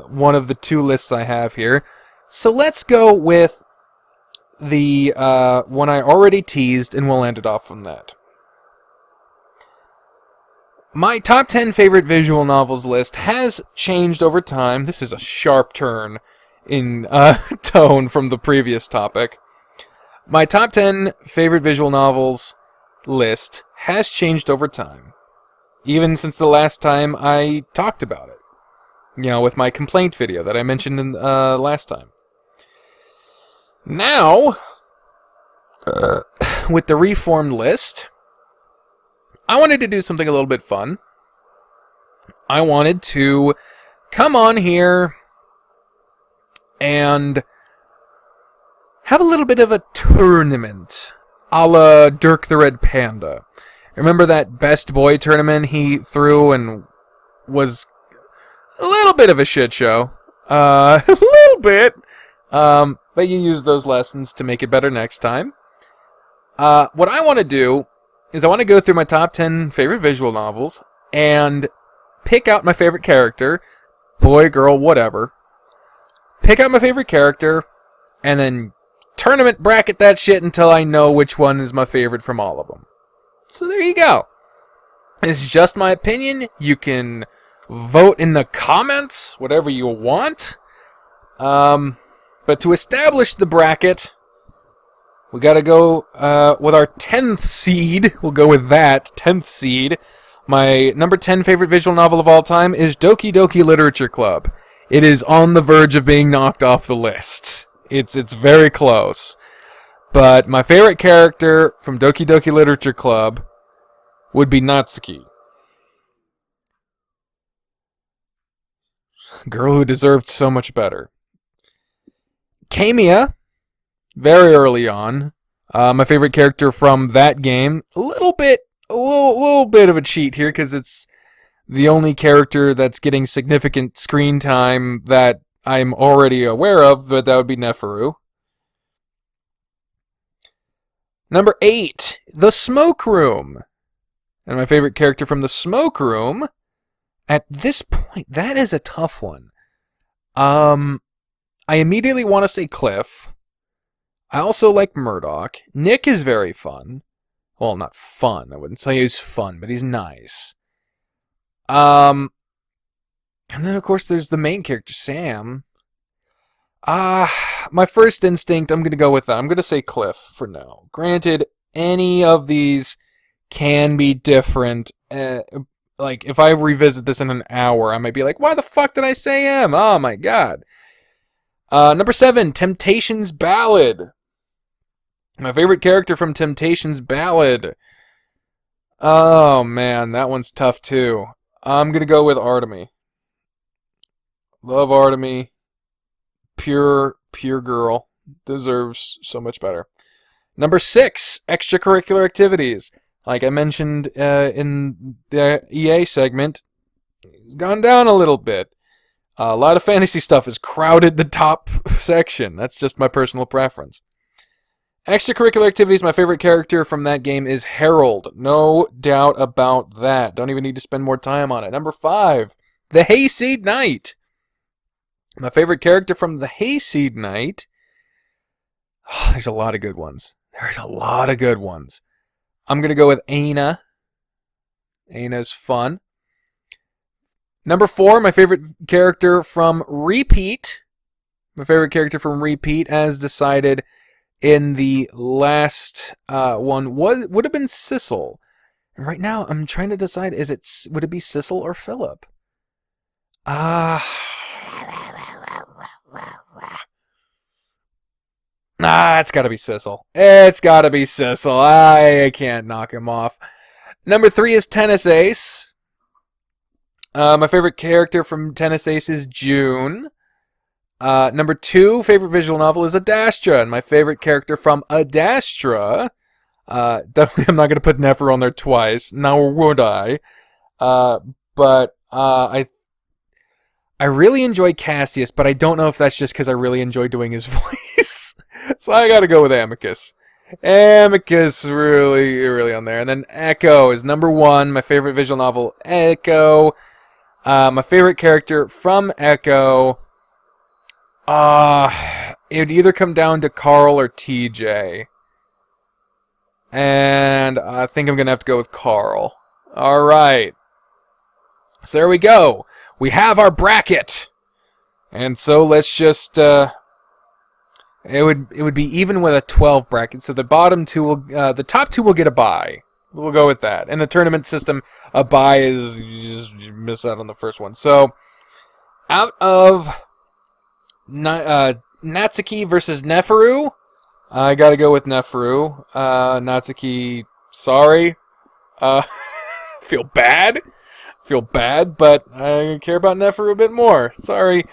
[SPEAKER 1] one of the two lists I have here. So let's go with the one I already teased, and we'll end it off from that. My top 10 favorite visual novels list has changed over time. This is a sharp turn in tone from the previous topic. My top 10 favorite visual novels list has changed over time. Even since the last time I talked about it. You know, with my complaint video that I mentioned in last time. Now, with the reformed list, I wanted to do something a little bit fun. I wanted to come on here and have a little bit of a tournament, a la Dirk the Red Panda. Remember that Best Boy tournament he threw and was a little bit of a shit show? A little bit. But you use those lessons to make it better next time. What I want to do is I want to go through my top 10 favorite visual novels and pick out my favorite character, boy, girl, whatever. Pick out my favorite character and then tournament bracket that shit until I know which one is my favorite from all of them. So there you go. It's just my opinion. You can vote in the comments, whatever you want. But to establish the bracket, we gotta go with our 10th seed. We'll go with that, 10th seed. My number 10 favorite visual novel of all time is Doki Doki Literature Club. It is on the verge of being knocked off the list. It's very close. But my favorite character from Doki Doki Literature Club would be Natsuki. Girl who deserved so much better. Kamiya, very early on. My favorite character from that game. A little bit of a cheat here because it's the only character that's getting significant screen time that I'm already aware of, but that would be Nefaru. Number 8, The Smoke Room. And my favorite character from The Smoke Room, at this point, that is a tough one. I immediately want to say Cliff. I also like Murdoch. Nick is very fun. Well, not fun. I wouldn't say he's fun, but he's nice. And then, of course, there's the main character, Sam. My first instinct, I'm going to go with that. I'm going to say Cliff for now. Granted, any of these can be different. Like, if I revisit this in an hour, I might be like, why the fuck did I say M? Oh, my God. Number 7, Temptations Ballad. My favorite character from Temptations Ballad. Oh, man, that one's tough, too. I'm going to go with Artemy. Love Artemy. Pure girl. Deserves so much better. Number 6, Extracurricular Activities. Like I mentioned in the EA segment, it's gone down a little bit. A lot of fantasy stuff has crowded the top section. That's just my personal preference. Extracurricular Activities, my favorite character from that game is Harold. No doubt about that. Don't even need to spend more time on it. Number 5, the Hayseed Knight. My favorite character from the Hayseed Knight. Oh, there's a lot of good ones. There's a lot of good ones. I'm going to go with Aina. Aina's fun. Number 4, my favorite character from Repeat. My favorite character from Repeat, as decided in the last one, would have been Sissel. And right now, I'm trying to decide, would it be Sissel or Philip? It's gotta be Sissel. It's gotta be Sissel. I can't knock him off. Number 3 is Tennis Ace. My favorite character from Tennis Ace is June. Number 2, favorite visual novel is Adastra. And my favorite character from Adastra, definitely I'm not going to put Nefaru on there twice, nor would I. But I really enjoy Cassius, but I don't know if that's just because I really enjoy doing his voice. So I gotta go with Amicus. Amicus really, really on there. And then Echo is number 1, my favorite visual novel, Echo. My favorite character from Echo. It would either come down to Carl or TJ. And I think I'm gonna have to go with Carl. Alright. So there we go. We have our bracket. And so let's just it would be even with a 12 bracket. So the bottom two will the top two will get a bye. We'll go with that. In the tournament system, a bye is you miss out on the first one. So out of Natsuki versus Nefaru, I gotta go with Nefaru. Natsuki, sorry. Feel bad, but I care about Nefaru a bit more. Sorry.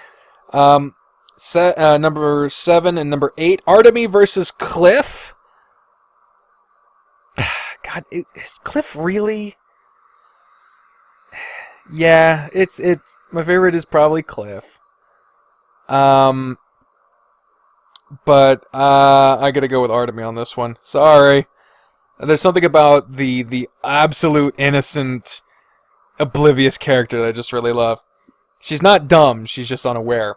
[SPEAKER 1] Number 7 and number 8, Artemy versus Cliff. God, is Cliff really? Yeah, it's my favorite is probably Cliff. But I gotta go with Artemy on this one. Sorry. There's something about the absolute innocent, oblivious character that I just really love. She's not dumb, she's just unaware.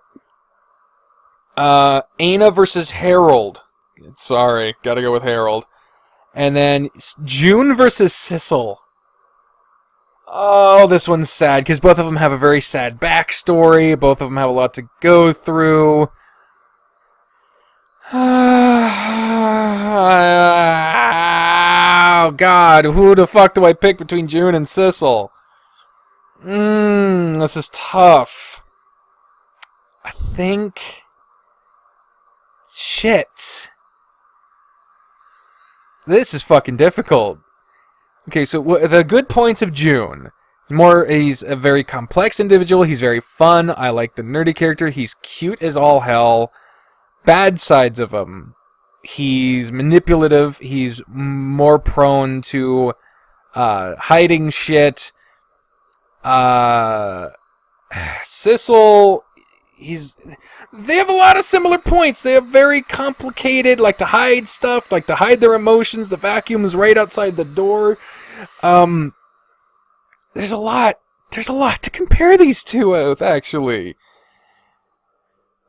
[SPEAKER 1] Aina versus Harold. Sorry, gotta go with Harold. And then June versus Sissel. Oh, this one's sad, because both of them have a very sad backstory. Both of them have a lot to go through. Oh, God, who the fuck do I pick between June and Sissel? This is tough. I think... Shit. This is fucking difficult. Okay, so the good points of June. He's a very complex individual. He's very fun. I like the nerdy character. He's cute as all hell. Bad sides of him. He's manipulative. He's more prone to hiding shit. Sissel... They have a lot of similar points. They have very complicated, like to hide stuff, like to hide their emotions. The vacuum is right outside the door. There's a lot to compare these two with, actually.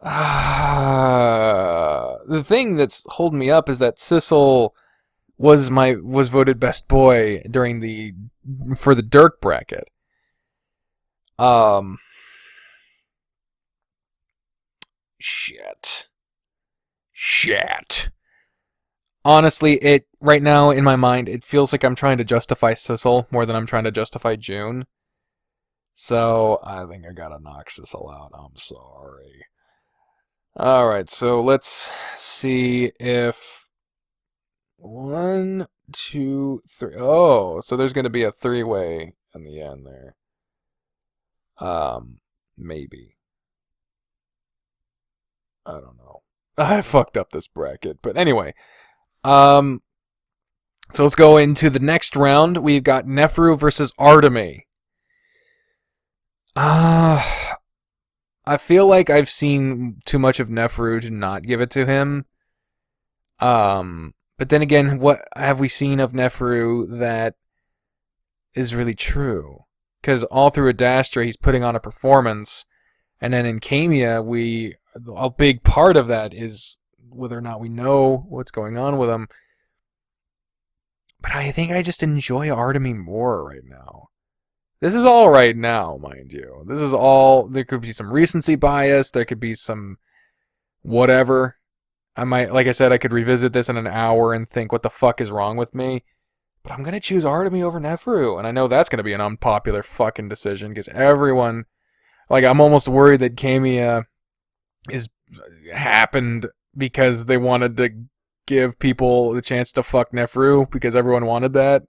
[SPEAKER 1] The thing that's holding me up is that Sissel was voted best boy for the Dirk bracket. Shit. Honestly, right now in my mind, it feels like I'm trying to justify Sissel more than I'm trying to justify June. So I think I gotta knock Sissel out. I'm sorry. Alright, so let's see if 1, 2, 3. Oh, so there's gonna be a 3-way in the end there. Maybe. I don't know. I fucked up this bracket. But anyway. So let's go into the next round. We've got Nefaru versus Artemy. I feel like I've seen too much of Nefaru to not give it to him. But then again, what have we seen of Nefaru that is really true? Because all through Adastra, he's putting on a performance. And then in Kamiya, a big part of that is whether or not we know what's going on with him. But I think I just enjoy Artemy more right now. This is all right now, mind you. This is all... There could be some recency bias. There could be some... whatever. Like I said, I could revisit this in an hour and think, what the fuck is wrong with me? But I'm going to choose Artemy over Nefaru. And I know that's going to be an unpopular fucking decision, because everyone... Like, I'm almost worried that Kamiya happened because they wanted to give people the chance to fuck Nefaru, because everyone wanted that.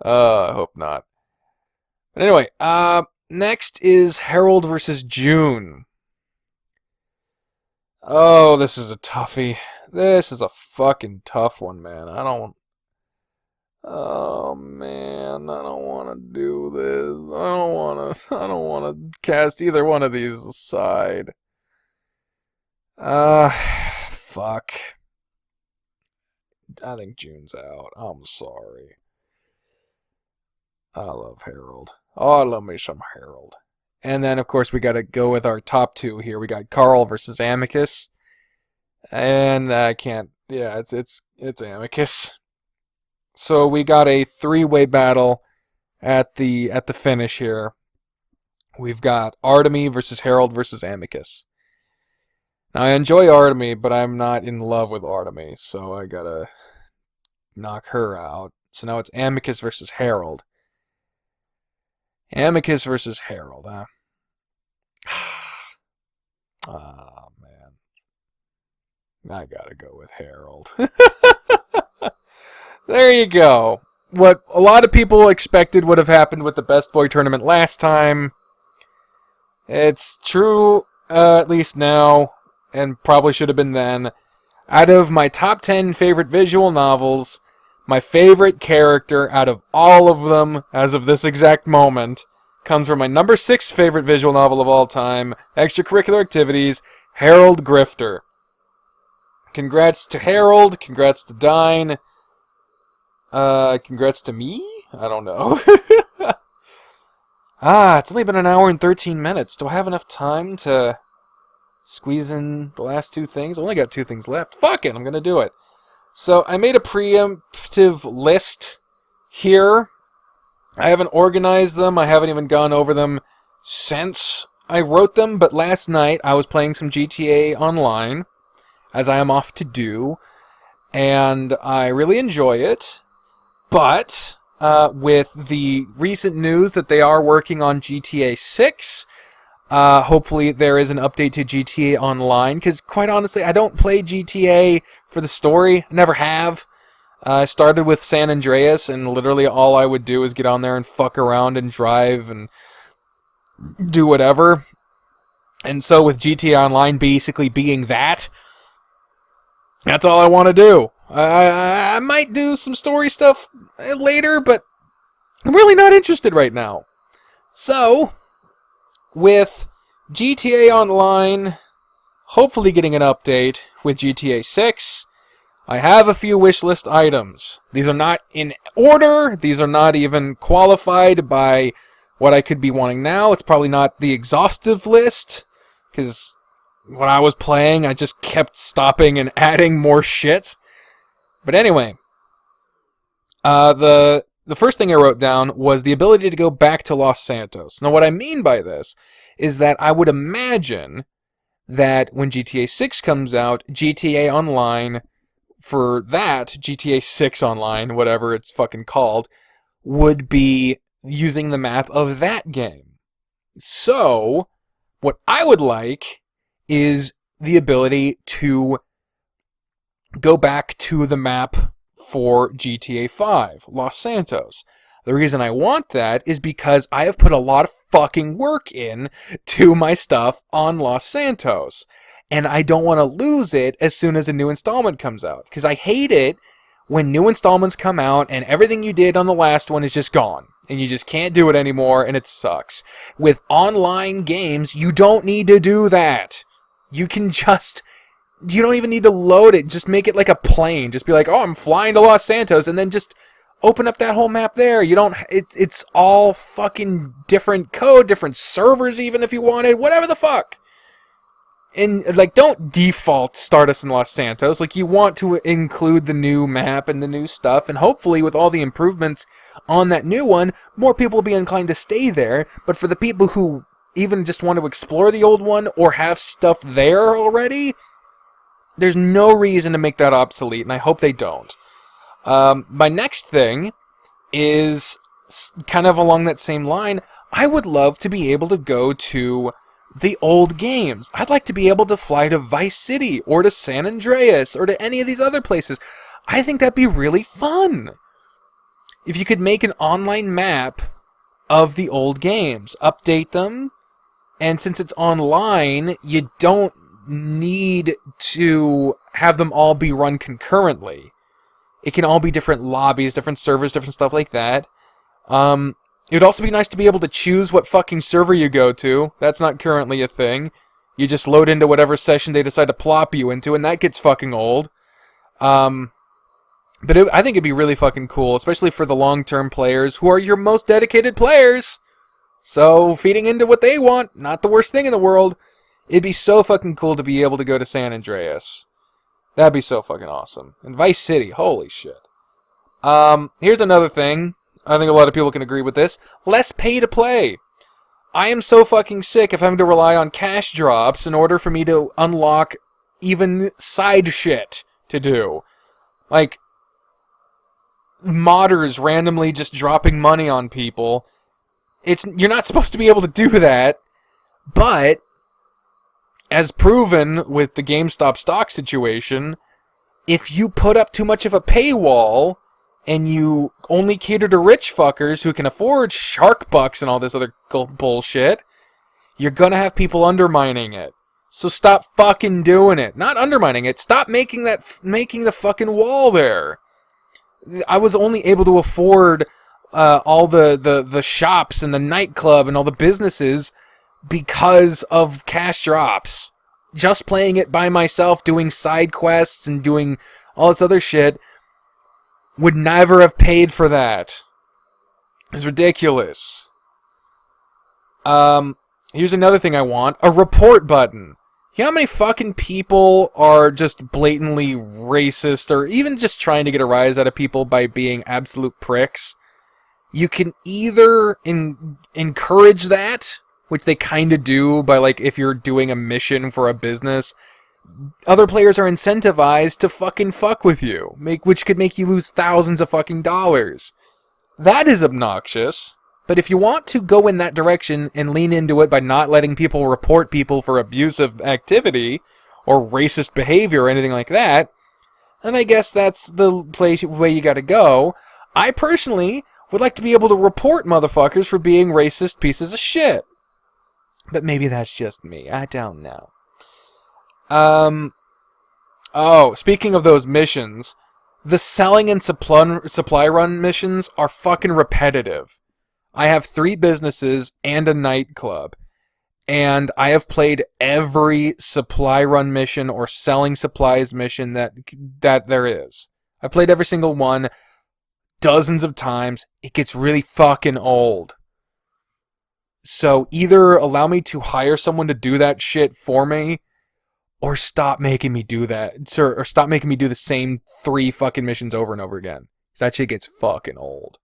[SPEAKER 1] I hope not. But anyway, next is Harold versus June. Oh, this is a toughie. This is a fucking tough one, man. I Oh man, I don't want to do this. I don't want to cast either one of these aside. Fuck. I think June's out. I'm sorry. I love Harold. Oh, I love me some Harold. And then, of course, we got to go with our top two here. We got Carl versus Amicus, and I can't. Yeah, it's Amicus. So we got a three-way battle at the finish here. We've got Artemy versus Harold versus Amicus. Now I enjoy Artemy, but I'm not in love with Artemy, so I gotta knock her out. So now it's Amicus versus Harold. Amicus versus Harold, huh? Oh, man. I gotta go with Harold. There you go. What a lot of people expected would have happened with the Best Boy tournament last time. It's true, at least now, and probably should have been then. Out of my top 10 favorite visual novels, my favorite character out of all of them, as of this exact moment, comes from my number 6 favorite visual novel of all time, Extracurricular Activities, Harold Grifter. Congrats to Harold, congrats to Dine, congrats to me? I don't know. It's only been an hour and 13 minutes. Do I have enough time to squeeze in the last two things? I only got 2 things left. Fuck it, I'm gonna do it. So, I made a preemptive list here. I haven't organized them. I haven't even gone over them since I wrote them, but last night I was playing some GTA Online, as I am off to do, and I really enjoy it, but with the recent news that they are working on GTA 6, hopefully there is an update to GTA Online, because quite honestly, I don't play GTA for the story. I never have. I started with San Andreas, and literally all I would do is get on there and fuck around and drive and do whatever. And so with GTA Online basically being that, that's all I want to do. I might do some story stuff later, but I'm really not interested right now. So, with GTA Online hopefully getting an update with GTA 6, I have a few wishlist items. These are not in order. These are not even qualified by what I could be wanting now. It's probably not the exhaustive list, because when I was playing, I just kept stopping and adding more shit. But anyway, the first thing I wrote down was the ability to go back to Los Santos. Now, what I mean by this is that I would imagine that when GTA 6 comes out, GTA Online, for that, GTA 6 Online, whatever it's fucking called, would be using the map of that game. So, what I would like is the ability to go back to the map for GTA 5, Los Santos. The reason I want that is because I have put a lot of fucking work in to my stuff on Los Santos. And I don't want to lose it as soon as a new installment comes out. Because I hate it when new installments come out and everything you did on the last one is just gone. And you just can't do it anymore, and it sucks. With online games, you don't need to do that. You can just... You don't even need to load it. Just make it like a plane. Just be like, oh, I'm flying to Los Santos, and then just open up that whole map there. You don't... It's all fucking different code, different servers even if you wanted. Whatever the fuck. And, like, don't default Stardust in Los Santos. Like, you want to include the new map and the new stuff, and hopefully with all the improvements on that new one, more people will be inclined to stay there. But for the people who even just want to explore the old one or have stuff there already, there's no reason to make that obsolete, and I hope they don't. My next thing is kind of along that same line. I would love to be able to go to the old games. I'd like to be able to fly to Vice City or to San Andreas or to any of these other places. I think that'd be really fun. If you could make an online map of the old games, update them, and since it's online, you don't need to have them all be run concurrently. It can all be different lobbies, different servers, different stuff like that. It would also be nice to be able to choose what fucking server you go to. That's not currently a thing. You just load into whatever session they decide to plop you into, and that gets fucking old. But I think it'd be really fucking cool, especially for the long-term players who are your most dedicated players. So, feeding into what they want, not the worst thing in the world. It'd be so fucking cool to be able to go to San Andreas. That'd be so fucking awesome. And Vice City, holy shit. Here's another thing. I think a lot of people can agree with this. Less pay to play. I am so fucking sick of having to rely on cash drops in order for me to unlock even side shit to do. Like, modders randomly just dropping money on people. You're not supposed to be able to do that, but as proven with the GameStop stock situation, if you put up too much of a paywall and you only cater to rich fuckers who can afford shark bucks and all this other bullshit, you're gonna have people undermining it. So stop fucking doing it. Not undermining it. Stop making the fucking wall there. I was only able to afford all the shops and the nightclub and all the businesses because of cash drops. Just playing it by myself, doing side quests and doing all this other shit, would never have paid for that. It's ridiculous. Here's another thing I want. A report button. You know how many fucking people are just blatantly racist or even just trying to get a rise out of people by being absolute pricks? You can either encourage that, which they kind of do by, like, if you're doing a mission for a business, other players are incentivized to fucking fuck with you, which could make you lose thousands of fucking dollars. That is obnoxious. But if you want to go in that direction and lean into it by not letting people report people for abusive activity or racist behavior or anything like that, then I guess that's the way you gotta go. I personally would like to be able to report motherfuckers for being racist pieces of shit. But maybe that's just me. I don't know. Oh, speaking of those missions, the selling and supply run missions are fucking repetitive. I have 3 businesses and a nightclub, and I have played every supply run mission or selling supplies mission that there is. I've played every single one dozens of times. It gets really fucking old. So either allow me to hire someone to do that shit for me, or stop making me do that. Or stop making me do the same 3 fucking missions over and over again. 'Cause that shit gets fucking old.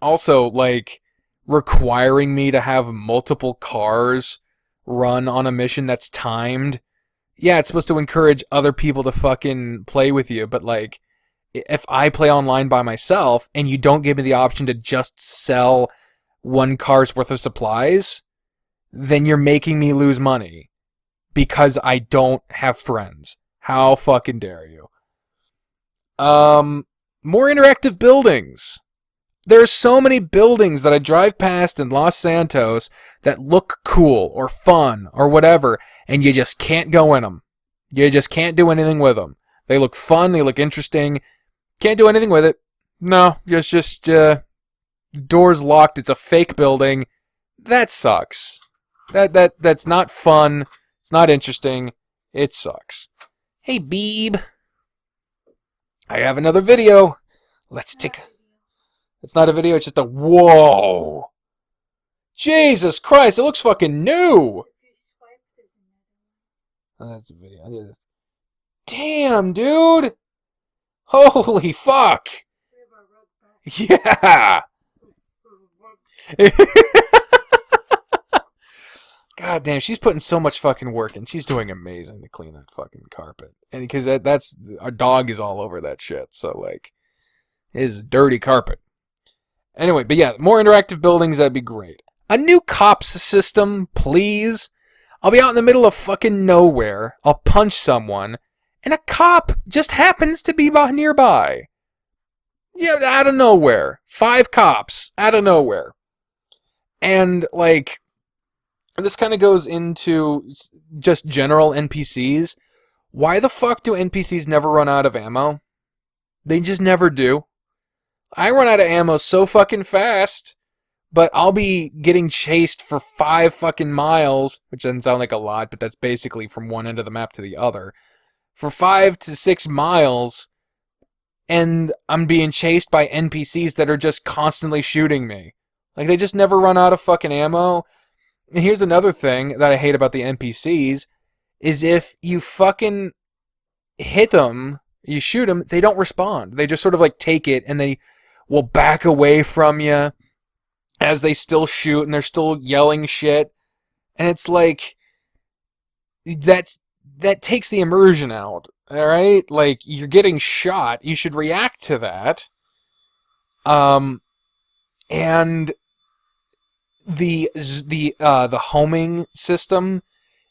[SPEAKER 1] Also, like, requiring me to have multiple cars run on a mission that's timed. Yeah, it's supposed to encourage other people to fucking play with you, but, like, if I play online by myself and you don't give me the option to just sell 1 car's worth of supplies, then you're making me lose money because I don't have friends. How fucking dare you? More interactive buildings. There's so many buildings that I drive past in Los Santos that look cool or fun or whatever, and you just can't go in them. You just can't do anything with them. They look fun, they look interesting. Can't do anything with it. No, just door's locked. It's a fake building. That sucks. That's not fun. It's not interesting. It sucks. Hey, Beeb. I have another video. Let's take... It's not a video, it's just a... Whoa! Jesus Christ, it looks fucking new! Oh, that's a video. Damn, dude! Holy fuck! Yeah! God damn, she's putting so much fucking work in. She's doing amazing to clean that fucking carpet. And because that's... Our dog is all over that shit, so, like... It is a dirty carpet. Anyway, but yeah, more interactive buildings, that'd be great. A new cops system, please. I'll be out in the middle of fucking nowhere. I'll punch someone, and a cop just happens to be nearby. Yeah, out of nowhere. 5 cops, out of nowhere. And, like, this kind of goes into just general NPCs. Why the fuck do NPCs never run out of ammo? They just never do. I run out of ammo so fucking fast, but I'll be getting chased for 5 fucking miles, which doesn't sound like a lot, but that's basically from one end of the map to the other. For 5 to 6 miles, and I'm being chased by NPCs that are just constantly shooting me. Like, they just never run out of fucking ammo. And here's another thing that I hate about the NPCs, is if you fucking hit them, you shoot them, they don't respond. They just sort of like take it, and they will back away from you as they still shoot, and they're still yelling shit. And it's like, that takes the immersion out, alright? Like, you're getting shot, you should react to that. And the homing system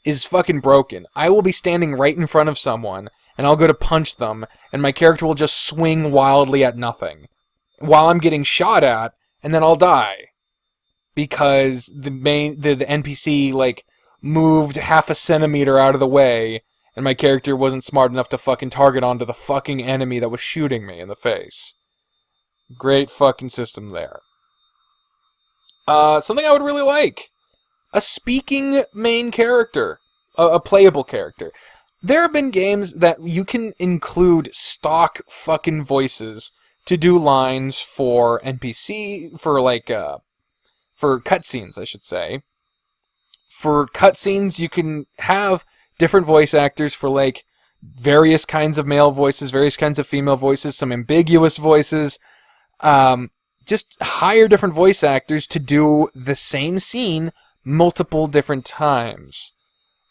[SPEAKER 1] is fucking broken. I will be standing right in front of someone, and I'll go to punch them, and my character will just swing wildly at nothing while I'm getting shot at, and then I'll die. Because the NPC, like, moved half a centimeter out of the way, and my character wasn't smart enough to fucking target onto the fucking enemy that was shooting me in the face. Great fucking system there. Something I would really like. A speaking main character. A playable character. There have been games that you can include stock fucking voices to do lines for NPC, for cutscenes, I should say. For cutscenes, you can have different voice actors for, like, various kinds of male voices, various kinds of female voices, some ambiguous voices. Just hire different voice actors to do the same scene multiple different times.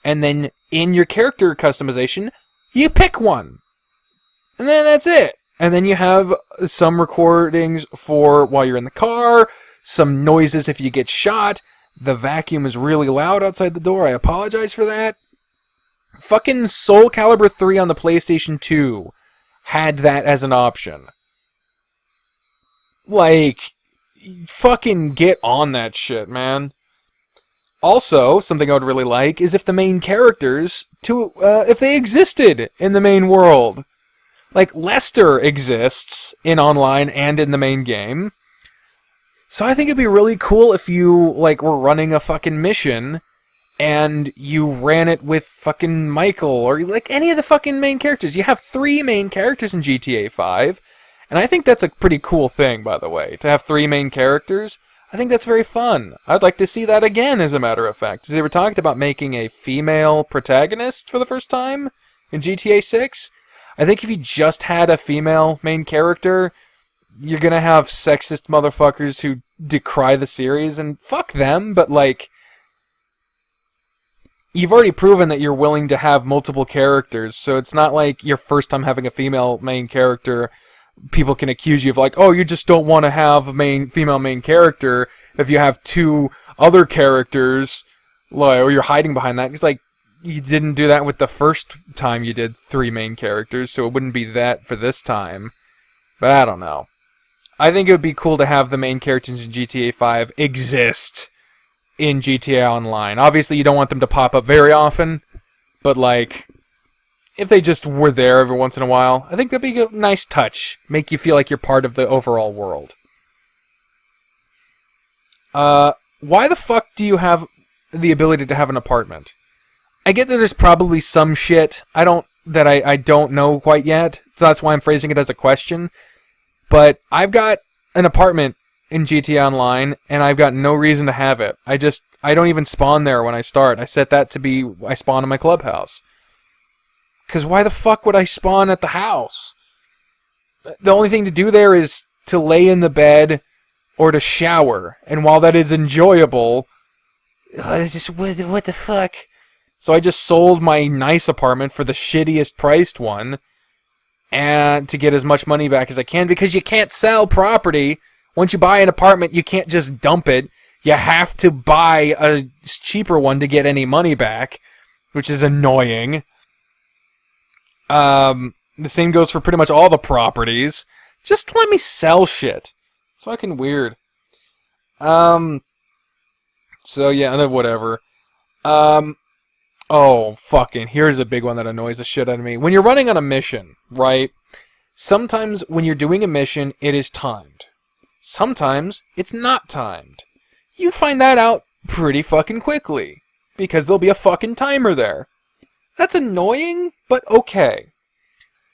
[SPEAKER 1] And then, in your character customization, you pick one. And then that's it. And then you have some recordings for while you're in the car, some noises if you get shot. The vacuum is really loud outside the door. I apologize for that. Fucking Soul Calibur 3 on the PlayStation 2 had that as an option. Like, fucking get on that shit, man. Also, something I would really like is if the main characters, if they existed in the main world. Like, Lester exists in online and in the main game. So I think it'd be really cool if you, like, were running a fucking mission and you ran it with fucking Michael or, like, any of the fucking main characters. You have 3 main characters in GTA 5, and I think that's a pretty cool thing, by the way, to have 3 main characters. I think that's very fun. I'd like to see that again, as a matter of fact. They were talking about making a female protagonist for the first time in GTA 6. I think if you just had a female main character, you're gonna have sexist motherfuckers who decry the series, and fuck them, but, like, you've already proven that you're willing to have multiple characters, so it's not like your first time having a female main character, people can accuse you of, like, oh, you just don't want to have a female main character if you have 2 other characters, like, or you're hiding behind that. It's like, you didn't do that with the first time you did 3 main characters, so it wouldn't be that for this time. But I don't know. I think it would be cool to have the main characters in GTA 5 exist in GTA Online. Obviously, you don't want them to pop up very often, but, like, if they just were there every once in a while, I think that'd be a nice touch. Make you feel like you're part of the overall world. Why the fuck do you have the ability to have an apartment? I get that there's probably some shit I don't know quite yet, so that's why I'm phrasing it as a question. But I've got an apartment in GTA Online, and I've got no reason to have it. I don't even spawn there when I start. I set that to be, I spawn in my clubhouse. Because why the fuck would I spawn at the house? The only thing to do there is to lay in the bed or to shower. And while that is enjoyable, what the fuck? So I just sold my nice apartment for the shittiest priced one, and to get as much money back as I can, because you can't sell property. Once you buy an apartment, you can't just dump it. You have to buy a cheaper one to get any money back, which is annoying. The same goes for pretty much all the properties. Just let me sell shit. It's fucking weird. So yeah, whatever. Oh, fucking, here's a big one that annoys the shit out of me. When you're running on a mission, right? Sometimes when you're doing a mission, it is timed. Sometimes it's not timed. You find that out pretty fucking quickly, because there'll be a fucking timer there. That's annoying, but okay.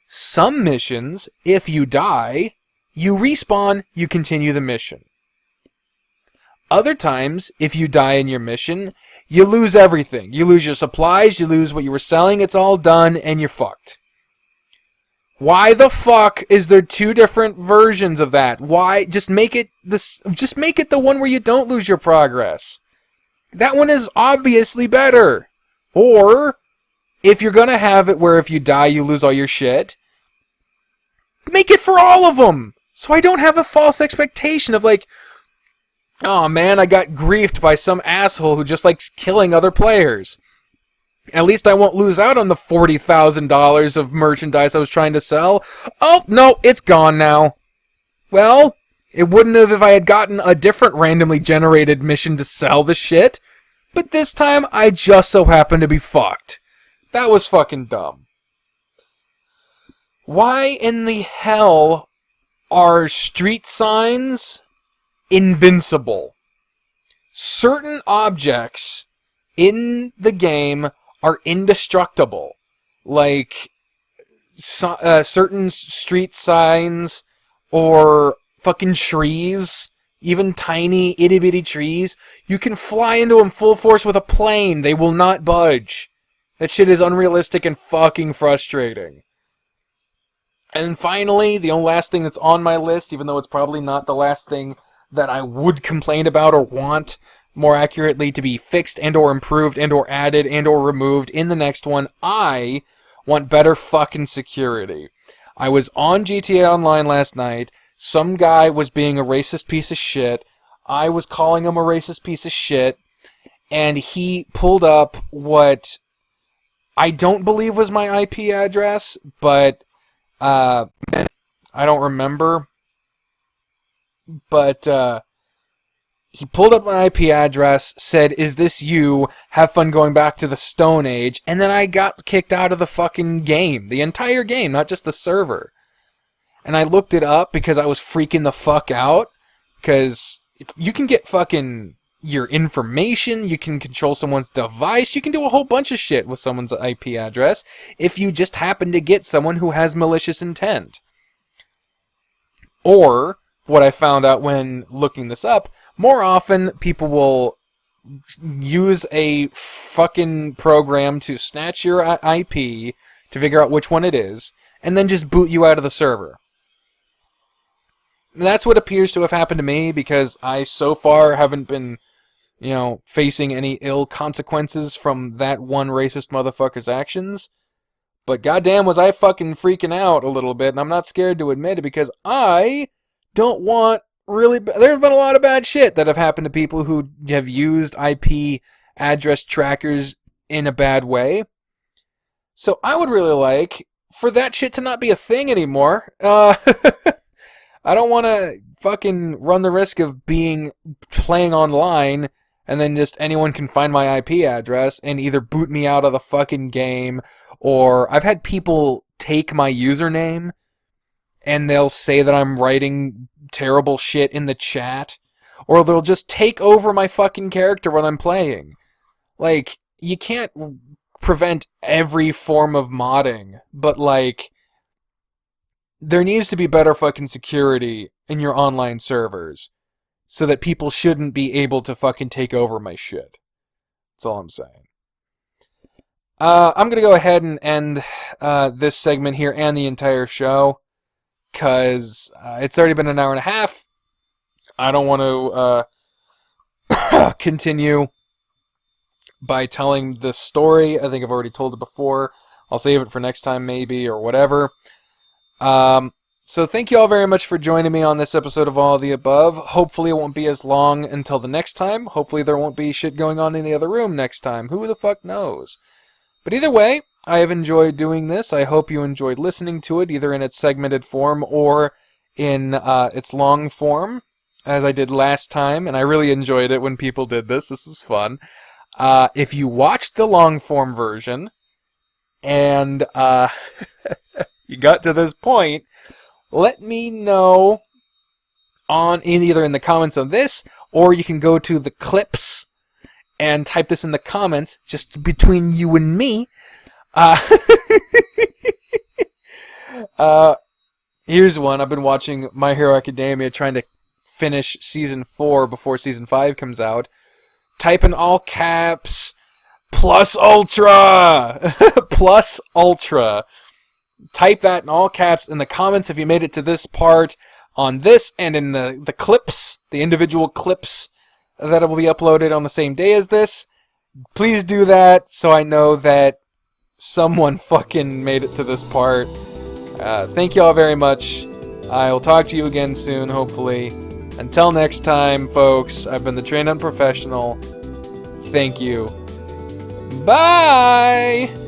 [SPEAKER 1] Some missions, if you die, you respawn, you continue the mission. Other times, if you die in your mission, you lose everything. You lose your supplies, you lose what you were selling, it's all done, and you're fucked. Why the fuck is there two different versions of that? Why? Just make it the one where you don't lose your progress. That one is obviously better. Or, if you're gonna have it where if you die you lose all your shit, make it for all of them! So I don't have a false expectation of like, oh man, I got griefed by some asshole who just likes killing other players. At least I won't lose out on the $40,000 of merchandise I was trying to sell. Oh, no, it's gone now. Well, it wouldn't have if I had gotten a different randomly generated mission to sell the shit. But this time, I just so happened to be fucked. That was fucking dumb. Why in the hell are street signs invincible? Certain objects in the game are indestructible. Like, certain street signs, or fucking trees, even tiny itty-bitty trees, you can fly into them full force with a plane. They will not budge. That shit is unrealistic and fucking frustrating. And finally, the only last thing that's on my list, even though it's probably not the last thing that I would complain about or want, more accurately, to be fixed and or improved and or added and or removed in the next one, I want better fucking security. I was on GTA Online last night. Some guy was being a racist piece of shit. I was calling him a racist piece of shit. And he pulled up what I don't believe was my IP address, but I don't remember. But he pulled up my IP address, said, "Is this you? Have fun going back to the Stone Age." And then I got kicked out of the fucking game. The entire game, not just the server. And I looked it up because I was freaking the fuck out. Because you can get fucking your information, you can control someone's device, you can do a whole bunch of shit with someone's IP address if you just happen to get someone who has malicious intent. Or, what I found out when looking this up, more often people will use a fucking program to snatch your IP to figure out which one it is, and then just boot you out of the server. That's what appears to have happened to me, because I so far haven't been, facing any ill consequences from that one racist motherfucker's actions. But goddamn was I fucking freaking out a little bit, and I'm not scared to admit it, because I don't want there's been a lot of bad shit that have happened to people who have used IP address trackers in a bad way. So I would really like for that shit to not be a thing anymore. I don't want to fucking run the risk of playing online and then just anyone can find my IP address and either boot me out of the fucking game, or I've had people take my username and they'll say that I'm writing terrible shit in the chat, or they'll just take over my fucking character when I'm playing. Like, you can't prevent every form of modding, but like, there needs to be better fucking security in your online servers so that people shouldn't be able to fucking take over my shit. That's all I'm saying. I'm gonna go ahead and end this segment here and the entire show, because it's already been an hour and a half. I don't want to continue by telling this story. I think I've already told it before. I'll save it for next time maybe, or whatever. So thank you all very much for joining me on this episode of All of the Above. Hopefully it won't be as long until the next time. Hopefully there won't be shit going on in the other room next time. Who the fuck knows? But either way, I have enjoyed doing this. I hope you enjoyed listening to it, either in its segmented form or in its long form, as I did last time, and I really enjoyed it when people did this. This is fun. If you watched the long form version, and you got to this point, let me know either in the comments on this, or you can go to the clips and type this in the comments, just between you and me. Here's one. I've been watching My Hero Academia, trying to finish Season 4 before Season 5 comes out. Type in all caps, plus ultra! Plus ultra. Type that in all caps in the comments if you made it to this part on this, and in the clips, the individual clips that will be uploaded on the same day as this. Please do that so I know that someone fucking made it to this part. Thank you all very much. I will talk to you again soon, hopefully. Until next time, folks, I've been the Trained Unprofessional. Thank you. Bye!